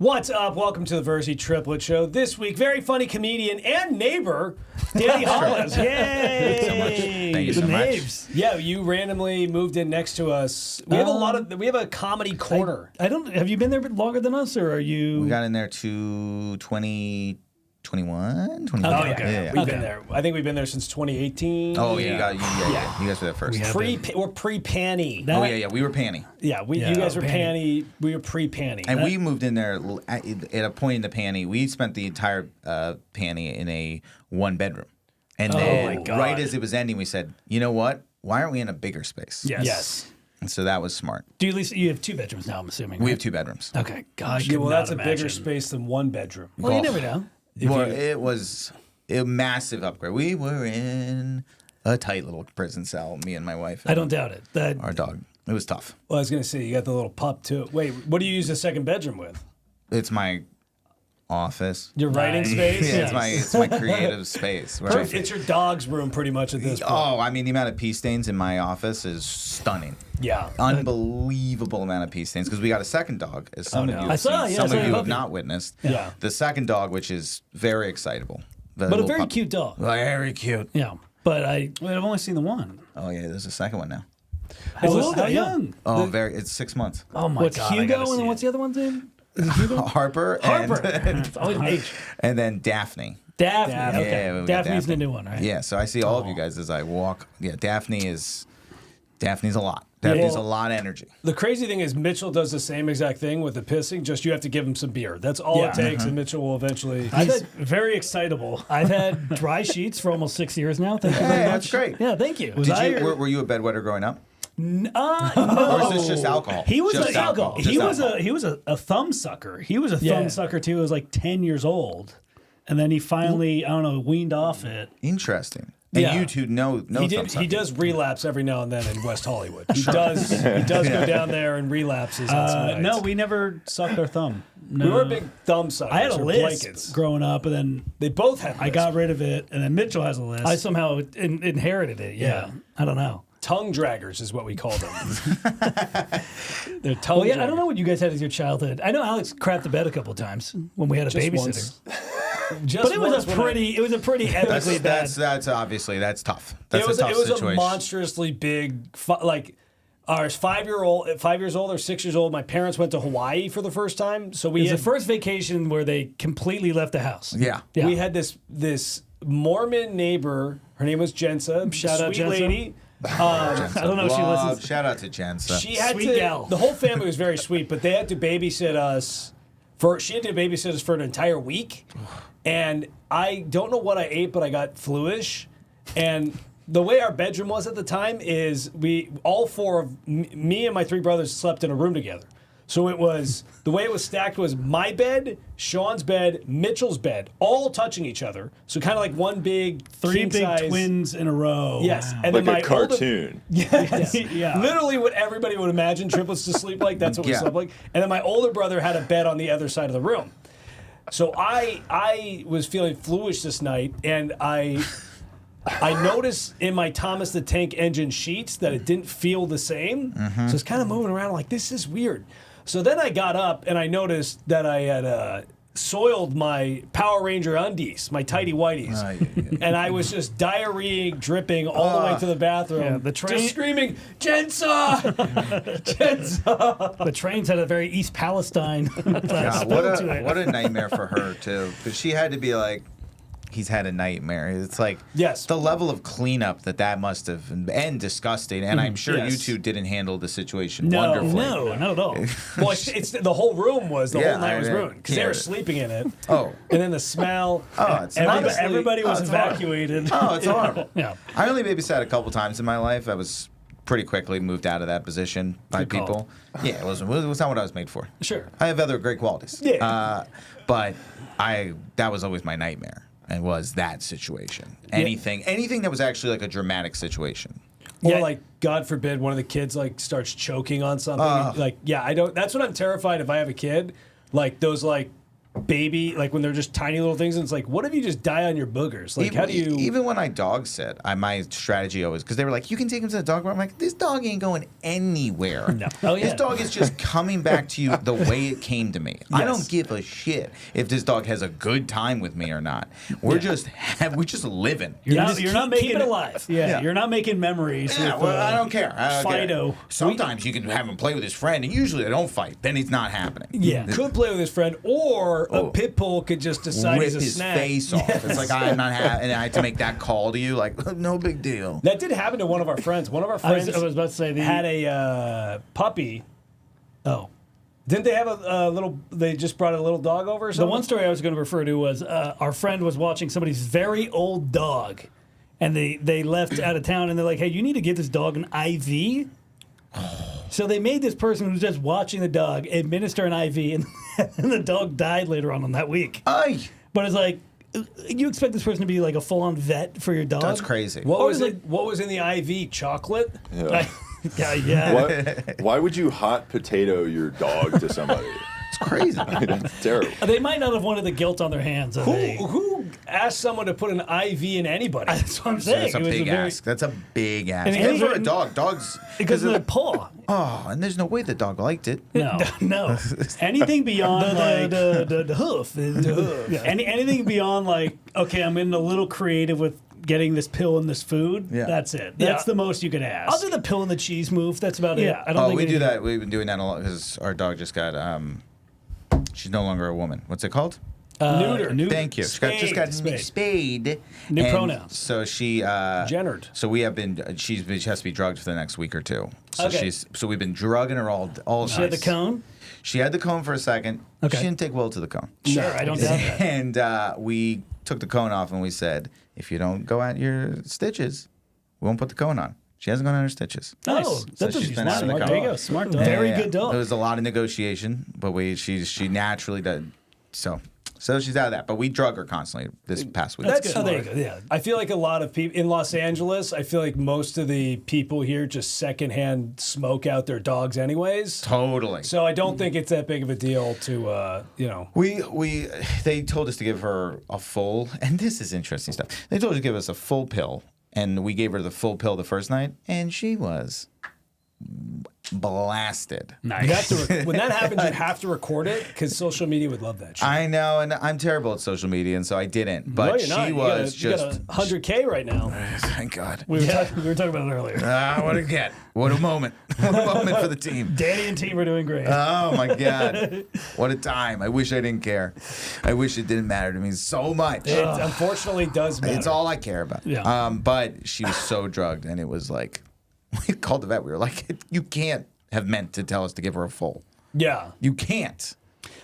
What's up? Welcome to the Virzi Triplets show. This week, very funny comedian and neighbor, Danny Jolles. Yay! Thank you so much. Thank you so much. Yeah, you randomly moved in next to us. We have a comedy corner. I don't. Have you been there longer than us, or are you? We got in there to 2021. Oh, yeah. We've been there. I think we've been there since 2018. Oh yeah, you guys were there first. We're pre-Panny. Oh yeah, we were Panny. Yeah, you guys were Panny. We were pre-Panny. And we moved in there at a point in the Panny. We spent the entire Panny in a one-bedroom. And then right as it was ending, we said, you know what? Why aren't we in a bigger space? Yes. And so that was smart. Do you at least you have 2 bedrooms now? I'm assuming. We right? have 2 bedrooms. Okay. Gosh. Yeah, well, that's a bigger space than 1 bedroom. Well, you never know. Well, it was a massive upgrade. We were in a tight little prison cell, me and my wife. And I don't doubt it. our dog. It was tough. Well, I was going to say, you got the little pup, too. Wait, what do you use the second bedroom with? It's my office. Your writing space? Yeah, it's my creative space. It's your dog's room pretty much at this point. Oh, I mean, the amount of pee stains in my office is stunning. Yeah. Unbelievable amount of pee stains because we got a second dog, as some of you have saw, seen. yeah, Some of you I have not witnessed. Yeah. The second dog, which is very excitable. But a very cute dog. Very cute. Yeah. But I've only seen the one. Oh, yeah, there's a second one now. How young? Oh, it's 6 months. Oh, my What's God. Hugo, And then what's the other one's name? Is it Hugo? Harper. It's always an H. And then Daphne. Daphne. Okay. Yeah, we got Daphne's Daphne. the new one, right? Yeah, so I see all of you guys as I walk. Yeah, Daphne's a lot. Daphne's a lot of energy. The crazy thing is Mitchell does the same exact thing with the pissing, just you have to give him some beer. That's all it takes, and Mitchell will eventually... He's very excitable. I've had dry sheets for almost 6 years now. Thank you very much. That's great. Yeah, thank you. Were you a bedwetter growing up? No. Or is this just alcohol? He was Just alcohol. he was a thumb sucker. He was a thumb sucker too. He was like 10 years old, and then he finally weaned off it. Interesting. And you two know He thumb sucking. does relapse every now and then in West Hollywood. He does go down there and relapses on some nights. No, we never sucked our thumb. No. We were big thumb suckers. I had a or lisp blankets. growing up, and then They both had I got rid of it, and then Mitchell has a lisp. I somehow inherited it. Yeah, I don't know. tongue draggers is what we call them. They're tongue Well, yeah, draggers. I don't know what you guys had as your childhood. I know Alex crapped the bed a couple times when we had a Just babysitter. once. But it was a pretty epically bad. That's obviously tough. That's a tough it was situation. a monstrously big, our 5 years old or 6 years old. My parents went to Hawaii for the first time, so It was the first vacation where they completely left the house. Yeah. we had this Mormon neighbor. Her name was Jensa. Shout out sweet Jensa. lady. I don't know if she listens. Shout out to Jensa. She had Sweet to. gal. The whole family was very sweet, but they had to babysit us. She had to babysit us for an entire week, and I don't know what I ate, but I got fluish, and the way our bedroom was at the time is all 4 of me and my 3 brothers slept in a room together. So it was, the way it was stacked was my bed, Sean's bed, Mitchell's bed, all touching each other. So kind of like one big 3 king big size. twins in a row. Yes, Wow. and Like then my a cartoon. Yes. Yeah. Literally what everybody would imagine triplets to sleep like. That's what we Yeah. slept like. And then my older brother had a bed on the other side of the room. So I was feeling fluish this night, and I noticed in my Thomas the Tank Engine sheets that it didn't feel the same. So it's kind of moving around like, this is weird. So then I got up and I noticed that I had soiled my Power Ranger undies, my tighty whities. And I was just diarrhea dripping all the way to the bathroom. Yeah, the train- just screaming, Jensa! Jensa! The trains had a very East Palestine Yeah, spell to it. what a nightmare for her too, because she had to be like, he's had a nightmare. It's like Yes. the level of cleanup that must have and disgusting. And I'm sure Yes. you two didn't handle the situation No, wonderfully. no, not at all. Well, it's the whole room was, the Yeah, whole night was I ruined because they can't- were sleeping in it. Oh. And then the smell. Oh, it's Everybody- Everybody was it's horrible. evacuated. Oh, it's horrible. Yeah. I only babysat a couple times in my life. I was pretty quickly moved out of that position by Good call. people. Yeah, it was not what I was made for. Sure. I have other great qualities. Yeah. But that was always my nightmare. And was that situation. Anything that was actually like a dramatic situation. Or Yeah. like, God forbid, one of the kids like starts choking on something. That's what I'm terrified if I have a kid. Like those like baby, like when they're just tiny little things, and it's like, what if you just die on your boogers? Like, how do you? Even when I dog sit, my strategy always, because they were like, you can take him to the dog park. I'm like, this dog ain't going anywhere. No. Oh, yeah. This dog is just coming back to you the way it came to me. I don't give a shit if this dog has a good time with me or not. We're just living. You're keep not making it alive. Yeah, you're not making memories. Yeah, with, well, I don't care. Fido. Sometimes you can have him play with his friend, and usually they don't fight. Then it's not happening. Yeah, could play with his friend, or a pit bull could just decide Rip he's a his snack. face off. It's like I'm not having, and I had to make that call to you. Like, no big deal. That did happen to one of our friends. One of our friends I was about to say had a puppy. Oh. Didn't they have a little? They just brought a little dog over or something? The one story I was going to refer to was our friend was watching somebody's very old dog, and they left out of town, and they're like, "Hey, you need to give this dog an IV." So they made this person who's just watching the dog administer an IV, and the dog died later on that week. Aye. But it's like, you expect this person to be like a full-on vet for your dog? That's crazy. What was it? What was in the IV? Chocolate? Yeah. Yeah. Why would you hot potato your dog to somebody? It's crazy. That's terrible. They might not have wanted the guilt on their hands. Who asked someone to put an IV in anybody? That's what I'm saying. That's a It was big very- ask. That's a big ask. And And he- for a dog, dogs. Because of the paw. Oh, and there's no way the dog liked it. No. Anything beyond like the hoof. The hoof. yeah. Anything beyond like, okay, I'm getting a little creative with getting this pill and this food. Yeah. That's it. That's the most you could ask. I'll do the pill and the cheese move. That's about Yeah, it. I don't Oh, think we do anything- that. We've been doing that a lot because our dog just got. She's no longer a woman. What's it called? Neuter. Thank you. She just got spayed. New And pronouns. So she. Gendered. So we have been. She has to be drugged for the next week or two. So Okay. So we've been drugging her all. She had the cone. She had the cone for a second. Okay. She didn't take well to the cone. Sure, I don't doubt that. And we took the cone off and we said, if you don't go at your stitches, we won't put the cone on. She hasn't gone on her stitches. Nice. Oh, That's she's a been out of the smart. car. There you go. Smart dog. Yeah, Very yeah. good dog. There was a lot of negotiation, but she naturally did. So she's out of that. But we drug her constantly this past week. That's good. Oh, There you go. Yeah. I feel like a lot of people in Los Angeles, I feel like most of the people here just secondhand smoke out their dogs anyways. Totally. So I don't think it's that big of a deal to, They told us to give her a full, and this is interesting stuff. They told us to give us a full pill, and we gave her the full pill the first night, and she was blasted. Nice. You have to when that happens, you have to record it because social media would love that shit. I know, and I'm terrible at social media, and so I didn't. But no, you're she not. was you got just 100K right now. Thank God. We were talking about it earlier. What a get! What a moment! What a moment for the team. Danny and team are doing great. Oh my God! What a time! I wish I didn't care. I wish it didn't matter to me so much. It unfortunately does matter. It's all I care about. Yeah. But she was so drugged, and it was like, we called the vet. We were like, you can't have meant to tell us to give her a full. Yeah. You can't.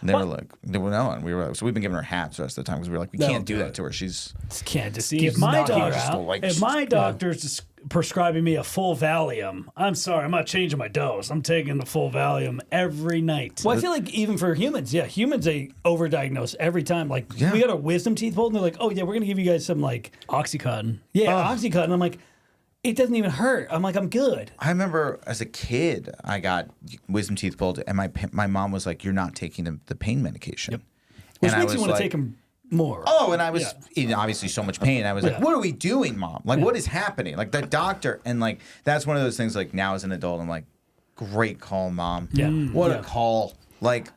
And they were like, they were no, and we were like, so we've been giving her hats the rest of the time because we were like, we can't do that to her. She's Can't just Keeps if my knocking dog her out, out. if my doctor's just prescribing me a full Valium, I'm sorry, I'm not changing my dose. I'm taking the full Valium every night. Well, I feel like even for humans, humans they overdiagnose every time. Like we got our wisdom teeth pulled, and they're like, "Oh yeah, we're gonna give you guys some like Oxycontin. Oxycontin." I'm like, it doesn't even hurt. I'm like, I'm good. I remember as a kid, I got wisdom teeth pulled, and my mom was like, "You're not taking the pain medication," Which and I makes you was want to like, take them more. Oh, and I was in obviously so much pain. I was like, "What are we doing, Mom? Like, what is happening?" Like the doctor, and like that's one of those things. Like now as an adult, I'm like, "Great call, Mom. Yeah. What a call." Like,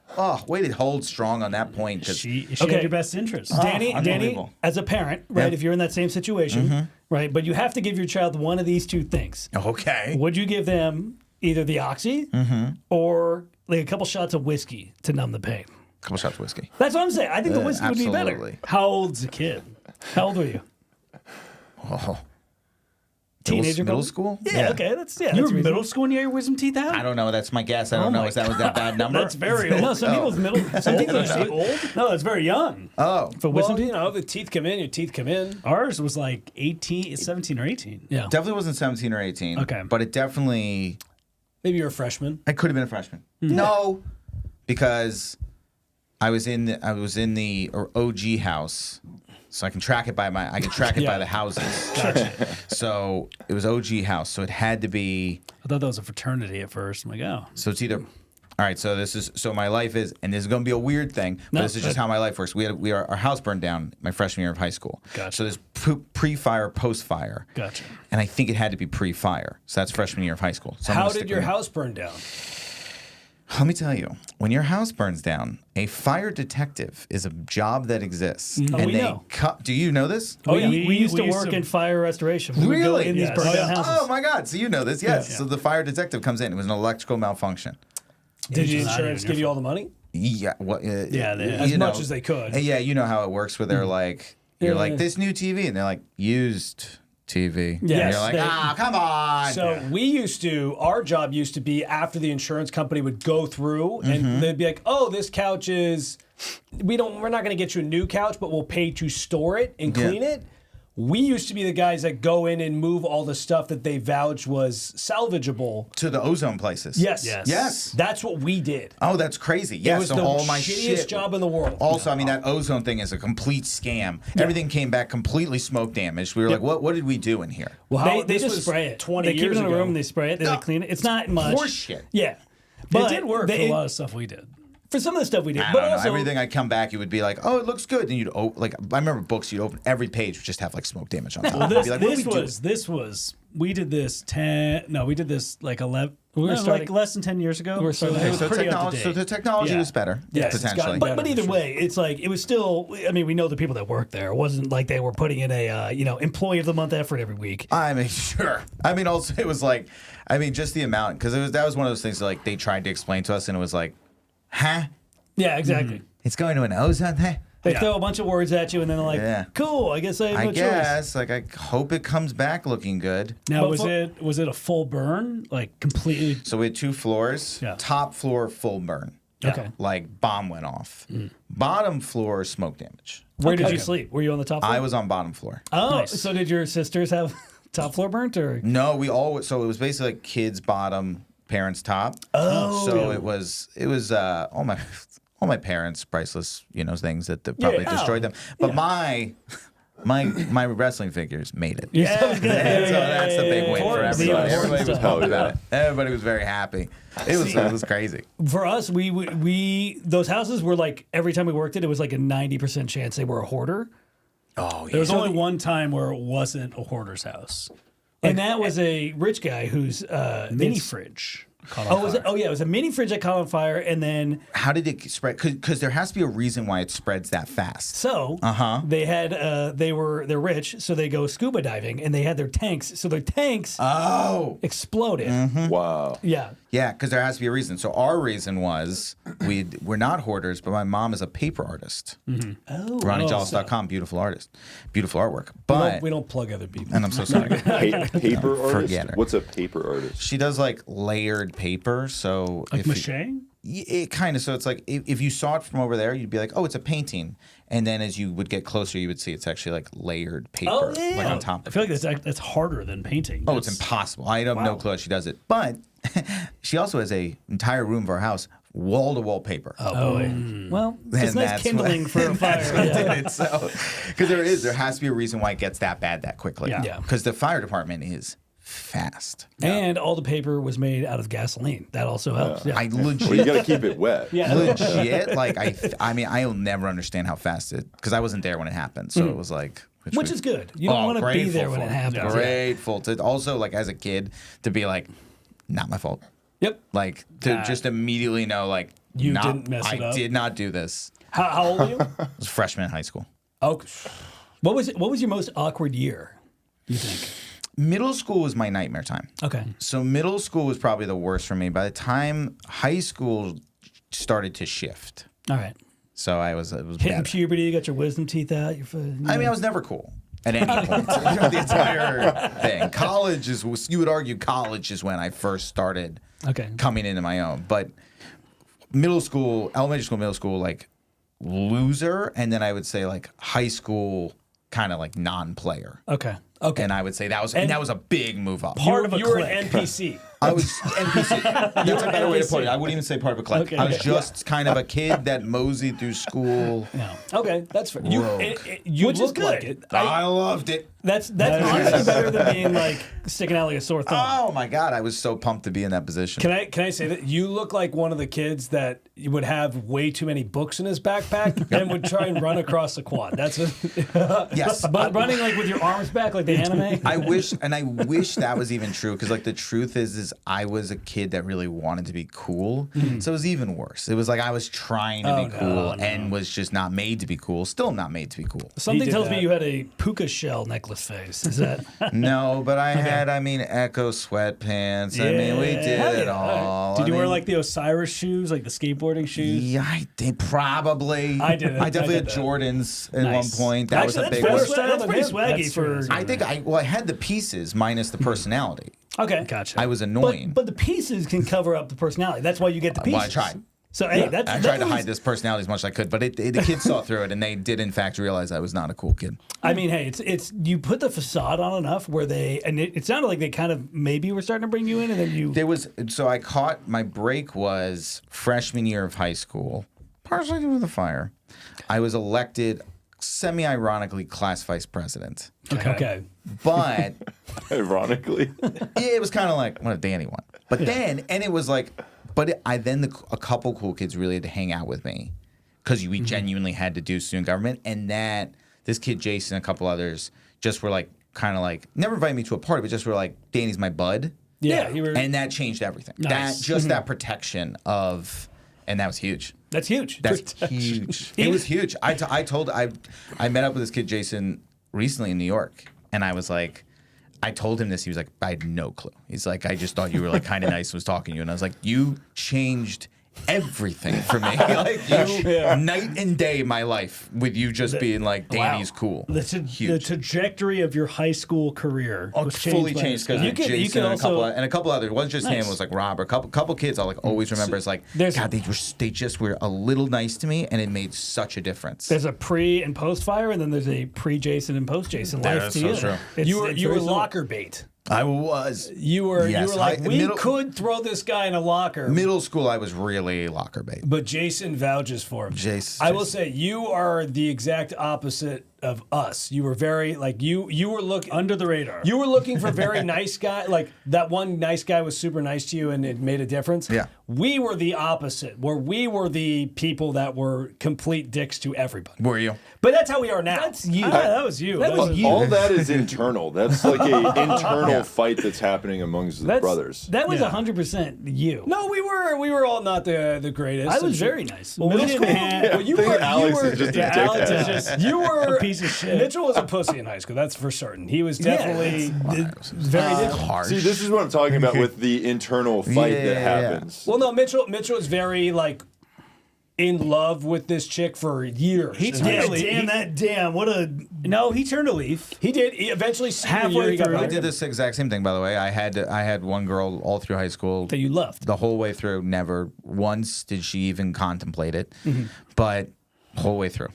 way to hold strong on that point. 'Cause She had your best interest. Danny, unbelievable. as a parent, right? Yeah. If you're in that same situation, right? But you have to give your child one of these two things. Okay. Would you give them either the oxy or like a couple shots of whiskey to numb the pain? Couple shots of whiskey. That's what I'm saying. I think the whiskey would be better. absolutely. How old's the kid? How old were you? Oh. Teenager middle couple? school? Yeah, okay. That's You were that's middle reasonable. school when you had your wisdom teeth out? I don't know. That's my guess. I don't know. my Is that was that bad number? That's very old. No, some people's middle. Some people say old. No, it's very young. Oh. For wisdom Well, teeth? the teeth come in. Your teeth come in. Ours was like 17 or 18. Yeah. Definitely wasn't 17 or 18. Okay. But it definitely. Maybe you're a freshman. I could have been a freshman. No, because I was in the OG house, so I can track it by the houses. So it was OG house, so it had to be. I thought that was a fraternity at first. I'm like, oh. So it's either All right, so my life is, and this is going to be a weird thing, but this is just how my life works. Our house burned down my freshman year of high school. Gotcha. So there's pre-fire, post-fire. Gotcha. And I think it had to be pre-fire. So that's freshman year of high school. So How did your house burn down? Let me tell you, when your house burns down, a fire detective is a job that exists. And we know. Do you know this? Oh, yeah. We used to work in fire restoration. We would go Really? in these burned down houses. Oh my God! So you know this? Yes. Yeah. So the fire detective comes in. It was an electrical malfunction. Did the It's not insurance even give your you all the money? Yeah. Well, Yeah, As much as they could. Yeah, you know how it works. Where they're like, you're like this new TV, and they're like used TV. Yes, And you're like, come on. So our job used to be after the insurance company would go through and they'd be like, oh, this couch is, we're not going to get you a new couch, but we'll pay to store it and clean it. We used to be the guys that go in and move all the stuff that they vouched was salvageable. To the ozone places. Yes. Yes. That's what we did. Oh, that's crazy. Yes. It was so the all my shittiest shit. job in the world. Also, I mean, that ozone thing is a complete scam. Everything came back completely smoke damaged. We were like, what did we do in here? Well, They this just was spray it. 20 they keep years it in a ago. room and they spray it. They clean it. It's not much. Horseshit. Yeah. But it did work for a lot of stuff we did. For some of the stuff we did. I But don't know. also, Everything I come back, you would be like, oh, it looks good. And you'd I remember books, you'd open every page would just have like smoke damage on top. Well, You'd be like, what are we doing? we did this we did this like 11, starting- like less than 10 years ago. We're starting- it was So, pretty up to so the date. technology Yeah. was better, Yes, it's potentially. gotten but either way, it's like it was still. I mean, we know the people that work there. It wasn't like they were putting in a employee of the month effort every week. I mean, sure. I mean, also, it was like, I mean, just the amount, because that was one of those things that, like, they tried to explain to us, and it was like, huh? Yeah, exactly. It's going to an ozone thing? They throw a bunch of words at you, and then they're like, Yeah. "Cool, I guess I have I no choice." guess. Like, I hope it comes back looking good. Now But was it a full burn, like completely? So we had 2 floors. Yeah. Top floor, full burn. Okay. Like, bomb went off. Bottom floor, smoke damage. Where did you sleep? Were you on the top floor? I was on bottom floor. Oh, Nice. so did your sisters have top floor burnt, or? No, so it was basically like kids bottom, parents top. Oh. So it was all my parents' priceless, things that probably destroyed them. But my wrestling figures made it. Yeah, that was good. So that's the big win for Important. The everybody. important Everybody was stuff. pumped about it. Everybody was very happy. It was crazy. For us, we those houses were like every time we worked it was like a 90% chance they were a hoarder, Oh yeah. There was only one time where it wasn't a hoarder's house. and that was a rich guy whose Mini it's- fridge. Caught on Oh, was fire. it? Oh, yeah, it was a mini fridge that caught on fire, and then How did it spread? Because there has to be a reason why it spreads that fast. so they had they're rich, so they go scuba diving, and they had their tanks, so their tanks Oh. exploded. Wow. Yeah. Yeah, because there has to be a reason. So our reason was we're not hoarders, but my mom is a paper artist. Oh. RonnieJolles.com, beautiful artist, beautiful artwork. But we don't plug other people. and I'm so sorry. Paper artist? Forget her. What's a paper artist? She does like layered paper, so Like if you- mache? it kind of, so it's like if you saw it from over there, you'd be like, oh, it's a painting, and then as you would get closer, you would see it's actually like layered paper, Oh, yeah. like on top. I Of feel like that's harder than painting. Oh, it's impossible. I have no clue how she does it. But she also has a entire room of our house, wall to wall paper. Oh, boy. Well, it's And nice that's kindling what- for a fire. Yeah. Because there has to be a reason why it gets that bad that quickly. Yeah. Yeah. Because the fire department is fast. And all the paper was made out of gasoline. That also helps. Yeah. I Well, you legit, got to keep it wet. legit, like I mean, I'll never understand how fast it, because I wasn't there when it happened, so it was like, Which is good. You don't want to be there when it happens. Grateful to also, like, as a kid, to be like, not my fault. Yep. Like to just immediately know, like, You didn't mess it I up. did not do this. How old are you? I was a freshman in high school. Oh, What was your most awkward year? You think? Middle school was my nightmare time. Okay. So middle school was probably the worst for me. By the time high school started to shift, All right. so it was Hitting bad. puberty, you got your wisdom teeth out. I mean, I was never cool at any point throughout the entire thing. College you would argue college is when I first started Okay. coming into my own. But middle school, elementary school, middle school, like loser, and then I would say like high school, kind of like non-player. Okay. Okay. And I would say that was a big move up. Part of a you were clique. an NPC. I was NPC. That's a better way to put it. I wouldn't even say part of a clique. Okay. I was just kind of a kid that moseyed through school. Okay, that's fair. You Rogue. you Which is look good. like it. I loved it. That's honestly better than being like sticking out like a sore thumb. Oh my God, I was so pumped to be in that position. Can I say that you look like one of the kids that would have way too many books in his backpack and would try and run across the quad. That's a, Yes. But running like with your arms back like the anime. I wish that was even true, because like the truth is I was a kid that really wanted to be cool, so it was even worse. It was like I was trying to be cool and was just not made to be cool. Still not made to be cool. Something did tells that. me you had a puka shell necklace face. Is that? No, but I had, Echo sweatpants. I mean, we did Hell it yeah. all. Did you I wear mean, like the Osiris shoes, like the skateboarding shoes? Yeah, I did probably. I did it. I definitely I had did that. Jordans at Nice. one point. That was a Actually, big one. that's pretty swaggy That's for. fair. I think I had the pieces minus the personality. Okay, Gotcha. I was annoying. But the pieces can cover up the personality. That's why you get the pieces. Well, I tried. So hey, that's I tried to hide this personality as much as I could, but the kids saw through it, and they did in fact realize I was not a cool kid. I mean, hey, it's you put the facade on enough where it sounded like they kind of maybe were starting to bring you in, and then you. I caught my break was freshman year of high school, partially due to the fire. I was elected semi-ironically class vice president, Okay. but Ironically. it was kind of like what if Danny won? But then it was like, a couple cool kids really had to hang out with me because we genuinely had to do student government, and that this kid Jason and a couple others just were like kind of like never invited me to a party, but just were like, Danny's my bud. Yeah, you were. And that changed everything. Nice. That protection of, and that was huge. That's huge. That's huge. It was huge. I met up with this kid Jason recently in New York, and I was like, I told him this. He was like, I had no clue. He's like, I just thought you were like kind of nice. Was talking to you, and I was like, you changed everything for me. Like night and day, my life with you just being like, Danny's cool. The trajectory of your high school career was fully changed changed because Jason and a couple others. It wasn't just him. It was like Rob or a couple kids. I'll like always remember. It's like, God, they just were a little nice to me, and it made such a difference. There's a pre and post fire, and then there's a pre Jason and post Jason life That's to so you. true. It's You were very locker bait. I was. You were like, we middle, could throw this guy in a locker. Middle school, I was really locker bait. But Jason vouches for him. I will say, you are the exact opposite of us. You were very like you were looking under the radar. You were looking for very nice guy. Like that one nice guy was super nice to you, and it made a difference. Yeah. We were the opposite, where we were the people that were complete dicks to everybody. Were you? But that's how we are now. That's you. That was you. That was you. All that is internal. That's like a internal fight that's happening amongst the brothers. That was 100% you. No, we were all not the greatest. I was very nice. Well, we didn't have. Well, you I think were. Alex you were is just a yeah, dickhead. Alex is just. You were a piece of shit. Mitchell was a pussy in high school. That's for certain. He was definitely very different. Harsh. See, this is what I'm talking about with the internal fight that happens. Well, no, Mitchell was very like in love with this chick for years. He turned he turned a leaf. He did. He eventually Halfway through. I did this exact same thing, by the way. I had one girl all through high school That you loved. the whole way through. Never once did she even contemplate it, but whole way through.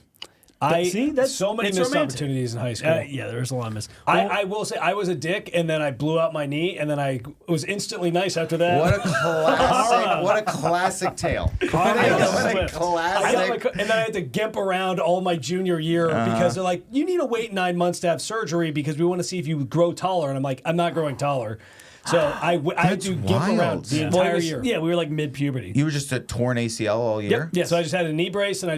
See, that's so many it's missed romantic. opportunities in high school. Yeah, there's a lot of miss. I will say I was a dick, and then I blew out my knee, and then I was instantly nice after that. What a classic! What a classic tale! What a classic! And then I had to gimp around all my junior year because they're like, you need to wait 9 months to have surgery because we want to see if you grow taller. And I'm like, I'm not growing taller. So I had to gimp wild. around the Yeah. entire year. Yeah, we were like mid-puberty. You were just a torn ACL all year. Yeah. So I just had a knee brace, and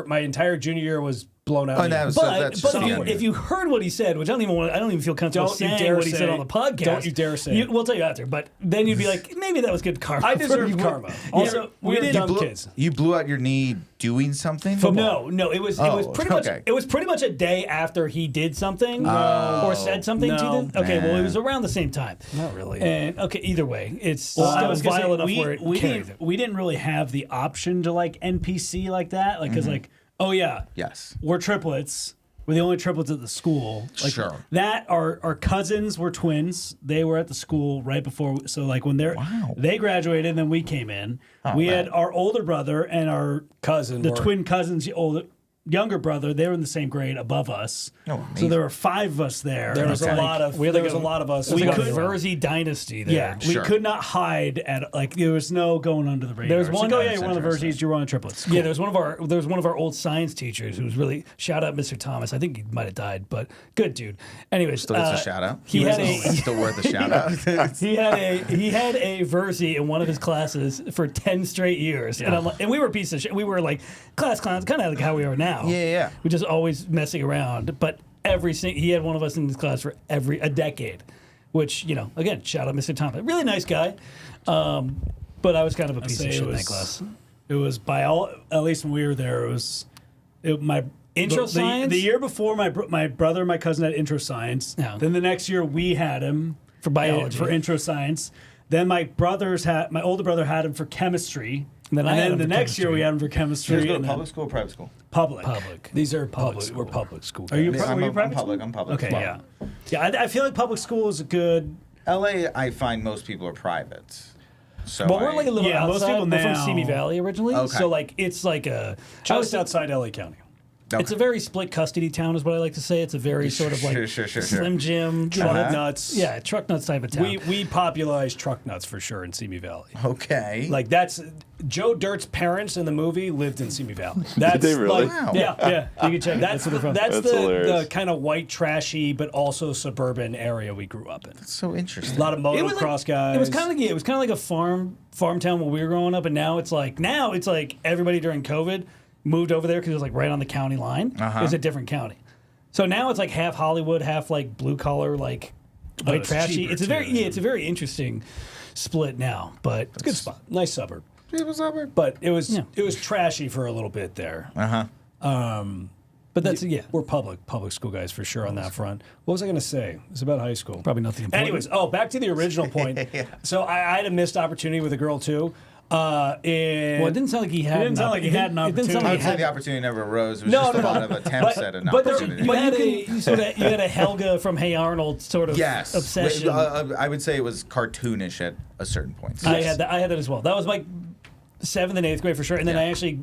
my entire junior year was blown out. Oh, that was- But sophomore if you heard what he said, which I don't even feel comfortable Don't you saying dare what he said say- on the podcast. don't you dare say it. We'll tell you after, but then you'd be like, maybe that was good karma. I deserve karma. Also, we were dumb kids. You blew out your knee doing something. No, it was pretty much okay. it was pretty much a day after he did something or said something to No. them. Okay, well it was around the same time. Not really. And okay, either way, it's Well, I still was gonna vile say, enough where it we carried didn't them. we didn't really have the option to like NPC like that, like because like oh yeah, Yes. we're triplets. We're the only triplets at the school. Like, Sure. That our cousins were twins. They were at the school right before. So like when they graduated, and then we came in. We had our older brother and our Cousin. the were- twin cousins. Older. younger brother, they were in the same grade above us. Oh, so amazing. there were 5 of us there. There was Okay. a lot of We had there like was a lot of us. We We could- could Virzi dynasty there. Yeah, Sure. we could not hide at there was no going under the radar. There was It's one like, oh guy- yeah, you're one of the Interesting. Virzies, you're on triplets. Yeah, there was one of our old science teachers who was really shout out Mr. Thomas. I think he might have died, but good dude. Anyways, Still gets a shout out. He had It's still worth a shout out. he had a Virzi in one of his classes for 10 straight years, and I'm like, and we were a piece of shit. We were like class clowns, kind of like how we are now. Yeah. We just always messing around, but he had one of us in his class for a decade, which again, shout out Mr. Thomas, really nice guy. But I was kind of a piece of shit in that class. It was by all, at least when we were there, my Intro the, science? The year before, my brother and my cousin had intro science. Yeah. Then the next year we had him For biology. for intro science. Then my older brother had him for chemistry. And then I had him the for next year chemistry. we had him for You chemistry. guys go to and then public school or private school? Public. Public. These are public. school. We're public school. Are you? guys. Were you private public. school? I'm public. Okay, Well, yeah. I feel like public school is a good. LA, I find most people are private. So Well, we're like a little Yeah, most outside. people We're from now- Simi Valley originally, Okay. so like it's like a Just outside LA County. It's a very split custody town, is what I like to say. It's a very sort of like Sure. Slim Jim, Truck Uh-huh. nuts. yeah, truck nuts type of town. We popularize truck nuts for sure in Simi Valley. Okay. Like that's Joe Dirt's parents in the movie lived in Simi Valley. That's they really? like, Wow. Yeah, you can check. That's where they're from. that's That's the hilarious. kind of white trashy but also suburban area we grew up in. so interesting. A lot of motocross guys. It was kind of like a farm town when we were growing up, and now it's like everybody during COVID moved over there because it was like right on the county line. It was a different county, so now it's like half Hollywood, half like blue collar, like white it's trashy. cheaper It's a too, very yeah. it's a very interesting split now, but it's a good spot. nice suburb. People's suburb. But it was Yeah. it was trashy for a little bit there. But that's We're public school guys for sure on that front. What was I going to say? It was about high school. probably nothing important. Anyways, back to the original point. So I had a missed opportunity with a girl too. Well, it didn't sound like he had. It didn't sound like he had an It didn't sound I like would he say had. the opportunity never arose. It was No, just no, a lot no. of attempts at an but opportunity. you had You had a Helga from Hey Arnold sort of Yes. obsession. I would say it was cartoonish at a certain point. I had that as well. That was my 7th and 8th grade for sure, and then Yeah. I actually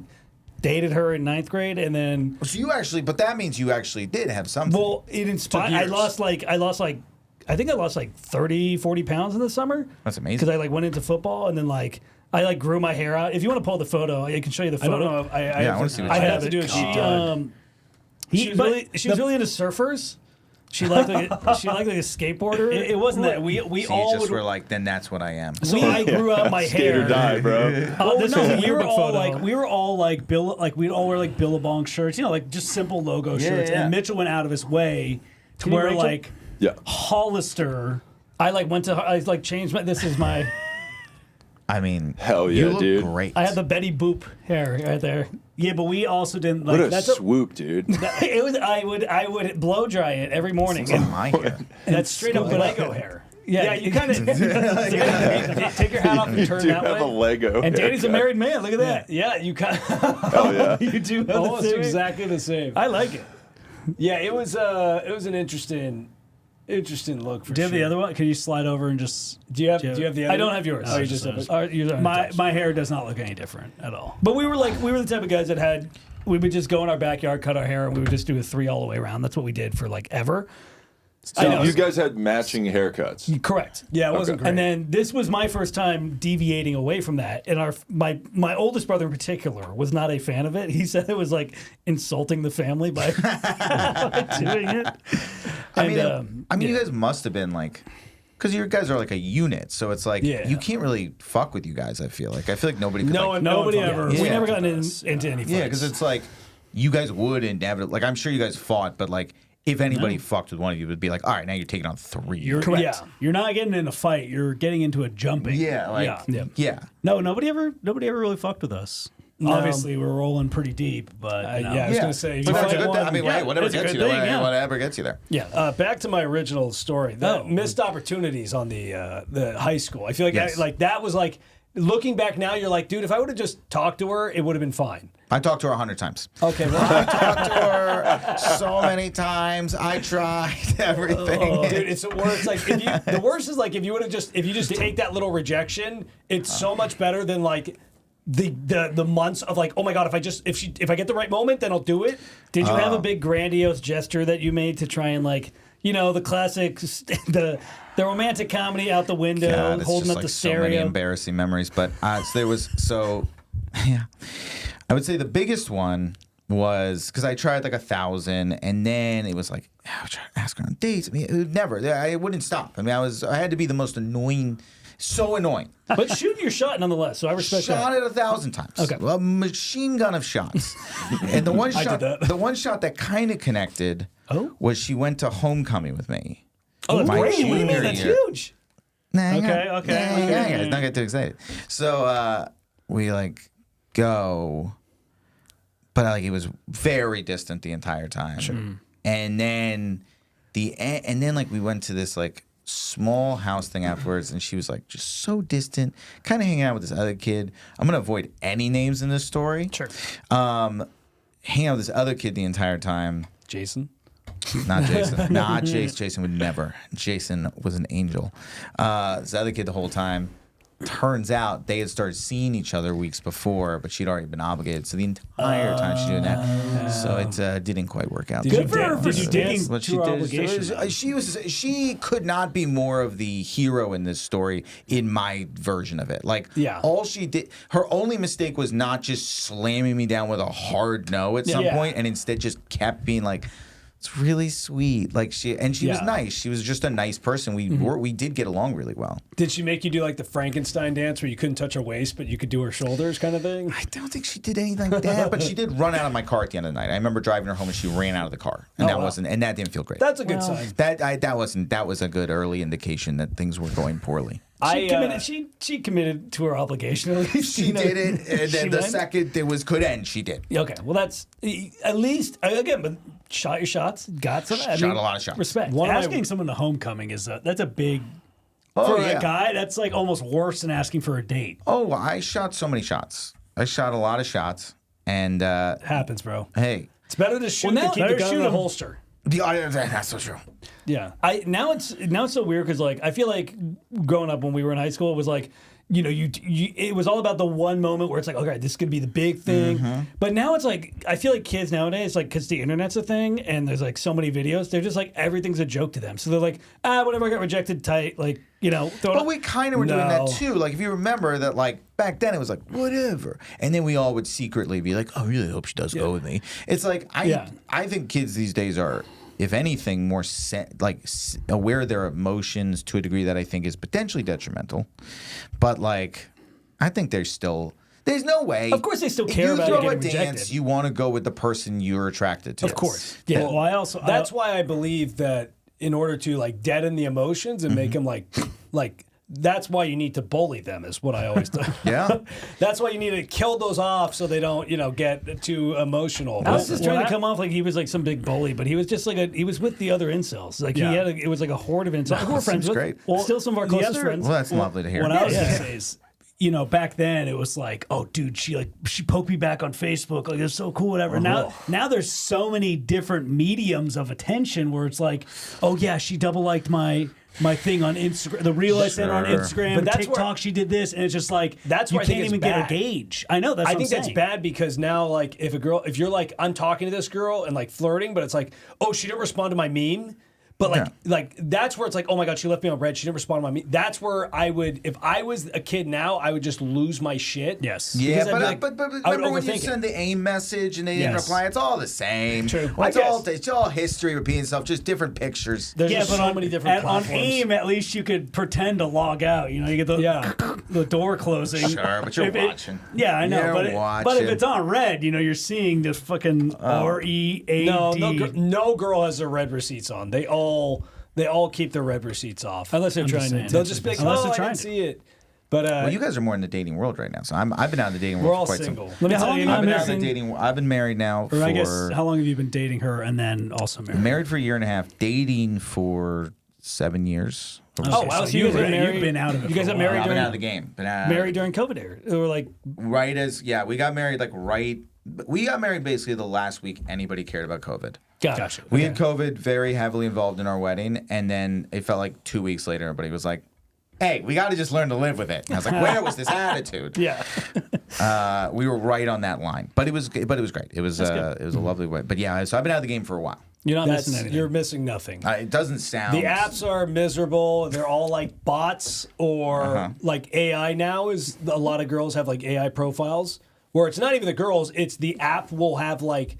dated her in 9th grade, and then So you actually, but that means you actually did have something. well, it inspired. Took I years. lost like I think I lost like 30, 40 pounds in the summer. That's amazing. Because I like went into football, and then like I like grew my hair out. If you want to pull the photo, I can show you the I photo. don't know. If I Yeah, I wanna see what I you have have to it. do a deep dive. She was really into surfers. She liked like a skateboarder. It wasn't that we so you all just would. were like, then that's what I am. So I grew out my Skate hair. or die, bro. This was a we were yearbook all photo. like we'd all wear like Billabong shirts, like just simple logo shirts. yeah. And Mitchell went out of his way to you wear Rachel? like Yeah. Hollister. I changed my. This is my. I mean, Hell you yeah, look dude. great. I had the Betty Boop hair right there. Yeah, but we also didn't What like a that's swoop, dude. It was. I would blow dry it every morning. Look at my hair. and that's straight up Lego hair. Yeah, you kind of Take your hat off and You turn do that have a way. Lego. And Danny's a haircut. married man. Look at that. yeah, you kind Hell yeah. you do have the Almost same- exactly the same. I like it. Yeah, it was an interesting look for Do you have sure. the other one? Can you slide over and just? Do you have the other? I don't have yours. Oh, you just have it. Yours aren't My attached. my hair does not look any different at all. But we were the type of guys that we would just go in our backyard, cut our hair, and we would just do a 3 all the way around. That's what we did for like ever. So you guys had matching haircuts. Correct. Yeah, it wasn't great. And then this was my first time deviating away from that, and my oldest brother in particular was not a fan of it. He said it was like insulting the family by doing it. I And, mean, you guys must have been like, because you guys are like a unit, so it's like Yeah. you can't really fuck with you guys. I feel like nobody could. like, Nobody one ever. fucked we Yeah. never got into any fights. yeah, because it's like you guys would inevitably. Like I'm sure you guys fought, but like if anybody fucked with one of you, it would be like, all right, now you're taking on 3. Correct. Yeah, you're not getting in a fight. You're getting into a jumping. yeah, like Yeah. yeah. No, nobody ever really fucked with us. Obviously, we're rolling pretty deep, but you know. yeah, I was gonna say, but you that's a fight good one- thing. I mean, yeah, hey, whatever it's a gets good you, thing, yeah. whatever gets you there. Yeah. Back to my original story, the missed opportunities on the high school. I feel like Yes. that was like looking back now. You're like, dude, if I would have just talked to her, it would have been fine. I talked to her 100 times. Okay, well, I talked to her so many times. I tried everything. dude, it's the worst. Like, the worst is like if you just take that little rejection, it's so much better than like the months of like, oh my god, if I get the right moment, then I'll do it. Did you have a big grandiose gesture that you made to try and like, the classic, the romantic comedy out the window, God, it's holding just up like the so many stereo? embarrassing memories. But yeah, I would say the biggest one was because I tried like 1,000, and then it was like I was trying to ask her on dates. I mean, it wouldn't stop. I mean, I had to be the most annoying, so annoying. But shooting your shot nonetheless, so I respect Shot that. it 1,000 times. Okay. A machine gun of shots. And the one I shot, did that. the one shot that kind of connected was she went to homecoming with me. Oh, that's My great. What do you junior mean? That's year. huge. Okay. Not get too excited. So we like go, but like it was very distant the entire time. Sure. And then like we went to this like small house thing afterwards, and she was like just so distant, kind of hanging out with this other kid. I'm gonna avoid any names in this story. Sure. Hanging out with this other kid the entire time. Jason. Not Jason. Not Jason. Jason would never. Jason was an angel. This other kid the whole time. Turns out they had started seeing each other weeks before, but she'd already been obligated. So the entire time she's doing that. So it didn't quite work out. Good for her for sticking What to her obligation. She could not be more of the hero in this story in my version of it. Like, all she did, her only mistake was not just slamming me down with a hard no at some point, and instead just kept being like, it's really sweet. Like she was nice. She was just a nice person. We did get along really well. Did she make you do like the Frankenstein dance where you couldn't touch her waist, but you could do her shoulders kind of thing? I don't think she did anything like that, but she did run out of my car at the end of the night. I remember driving her home and she ran out of the car, and that didn't feel great. That's a good sign. That was a good early indication that things were going poorly. She committed to her obligation. At least She did it, and then the second it could end, she did. Okay, well that's at least again, but shot your shots, got some. Shot a lot of shots. Respect. Asking someone to homecoming that's a big Oh, for yeah. a guy. That's like almost worse than asking for a date. Oh, I shot so many shots. I shot a lot of shots, and Happens, bro. hey, It's better to shoot now than keep better the gun shoot in the 'em. holster. that's so true. Yeah. Now it's so weird because like I feel like growing up when we were in high school it was like it was all about the one moment where it's like, okay, this is gonna be the big thing. But now it's like I feel like kids nowadays, like because the internet's a thing and there's like so many videos, they're just like everything's a joke to them. So they're like, whatever, I got rejected tight, like But we kind of were doing that too. Like if you remember that, like back then it was like whatever, and then we all would secretly be like, "Oh, I really hope she does go with me." It's like I think kids these days are, if anything, more aware of their emotions to a degree that I think is potentially detrimental. But like, I think there's no way. Of course they still care about you it throw a getting dance, rejected. you want to go with the person you're attracted to. Of course. Yeah. Well, Well, that's why I believe that in order to like deaden the emotions and make them like that's why you need to bully them is what I always do. Yeah. That's why you need to kill those off so they don't, get too emotional. I was just trying to come off like he was like some big bully, but he was just like he was with the other incels. Like it was like a horde of incels. We're friends with. great. Well, still some of our closest friends. Well, that's lovely to hear. What I was gonna say is, back then it was like, oh, dude, she poked me back on Facebook, like it's so cool, whatever. Now there's so many different mediums of attention where it's like, oh yeah, she double liked my thing on Instagram, the reel I sent on Instagram, But that's TikTok, where- she did this, and it's just like That's you where I think can't it's even bad. get a gauge. I know that's. I what think I'm that's saying. bad because now, like, if you're like, I'm talking to this girl and like flirting, but it's like, oh, she didn't respond to my meme. But like that's where it's like, oh my god, she left me on red. She didn't respond to my meme. That's where I would, if I was a kid now, I would just lose my shit. Yes. Yeah, Because I'd be but I would remember when you overthink it. send the AIM message and they didn't Yes. reply? It's all the same. True. It's all history repeating itself, just different pictures. There's Yeah, just but so many different on platforms. AIM, at least you could pretend to log out. You get the door closing. Sure, but you're If it- watching. Yeah, I know. You're But if watching. it's on red, you're seeing this fucking READ. No girl has their red receipts on. They all keep their red receipts off. Unless they're I'm just trying to. saying. They'll just be like, Unless oh, they're I trying didn't to. see it. But Well, you guys are more in the dating world right now, so I've been out of the dating world we're all for quite single. some. Let me How tell long you, have I've you been been out of the dating. I've been married now or I guess, for how long have you been dating her and then also married? for a year and a half, dating for 7 years. Oh, wow. So you guys got married. You've been out of it. You guys for a got while. married I've been during out of the game. married during COVID era. Or like Right as we got married we got married basically the last week anybody cared about COVID. gotcha. We had COVID very heavily involved in our wedding, and then it felt like 2 weeks later everybody was like, hey, we got to just learn to live with it. And I was like, where was this attitude? Yeah. We were right on that line, but it was great. It was a lovely way. But yeah, so I've been out of the game for a while. You're not missing anything. You're missing nothing. It doesn't sound. The apps are miserable. They're all like bots or like AI now. Is a lot of girls have like AI profiles where it's not even the girls. It's the app will have like.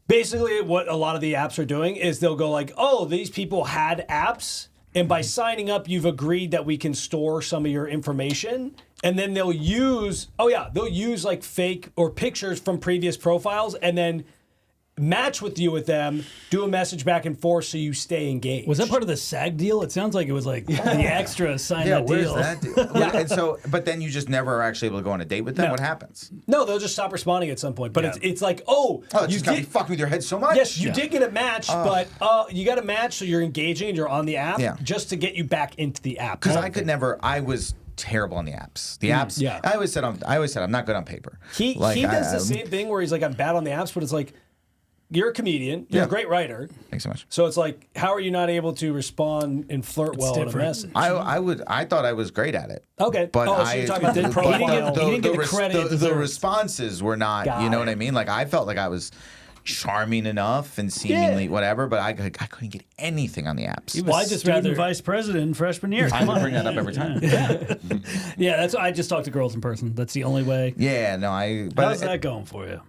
Basically, what a lot of the apps are doing is they'll go like, oh, these people had apps, and by signing up, you've agreed that we can store some of your information. And then they'll use like fake or pictures from previous profiles and then match with you with them, do a message back and forth so you stay engaged. Was that part of the SAG deal? It sounds like it was like the extra sign that where's deal. that deal? And so, but then you just never are actually able to go on a date with them. No. What happens? No, they'll just stop responding at some point. But Yeah. it's like, Oh, it's just got to be fucking with your head so much? yes, you did get a match, but you got a match, so you're engaging and you're on the app just to get you back into the app. Because I was terrible on the apps. The apps. Yeah. I always said I'm not good on paper. He does the same thing where he's like, I'm bad on the apps, but it's like, you're a comedian, you're a great writer. Thanks so much. So it's like, how are you not able to respond and flirt well on a different. message? I thought I was great at it. Okay. But so you're talking about the profile. He didn't get the credit it the deserves. responses were not, Got you know it. what I mean? Like I felt like I was charming enough and seemingly whatever, but I couldn't get anything on the apps. Well, I just Student rather. vice president freshman year. I Come would on. bring that up every time. Yeah, that's. I just talk to girls in person. That's the only way. Yeah, no, How's that going for you?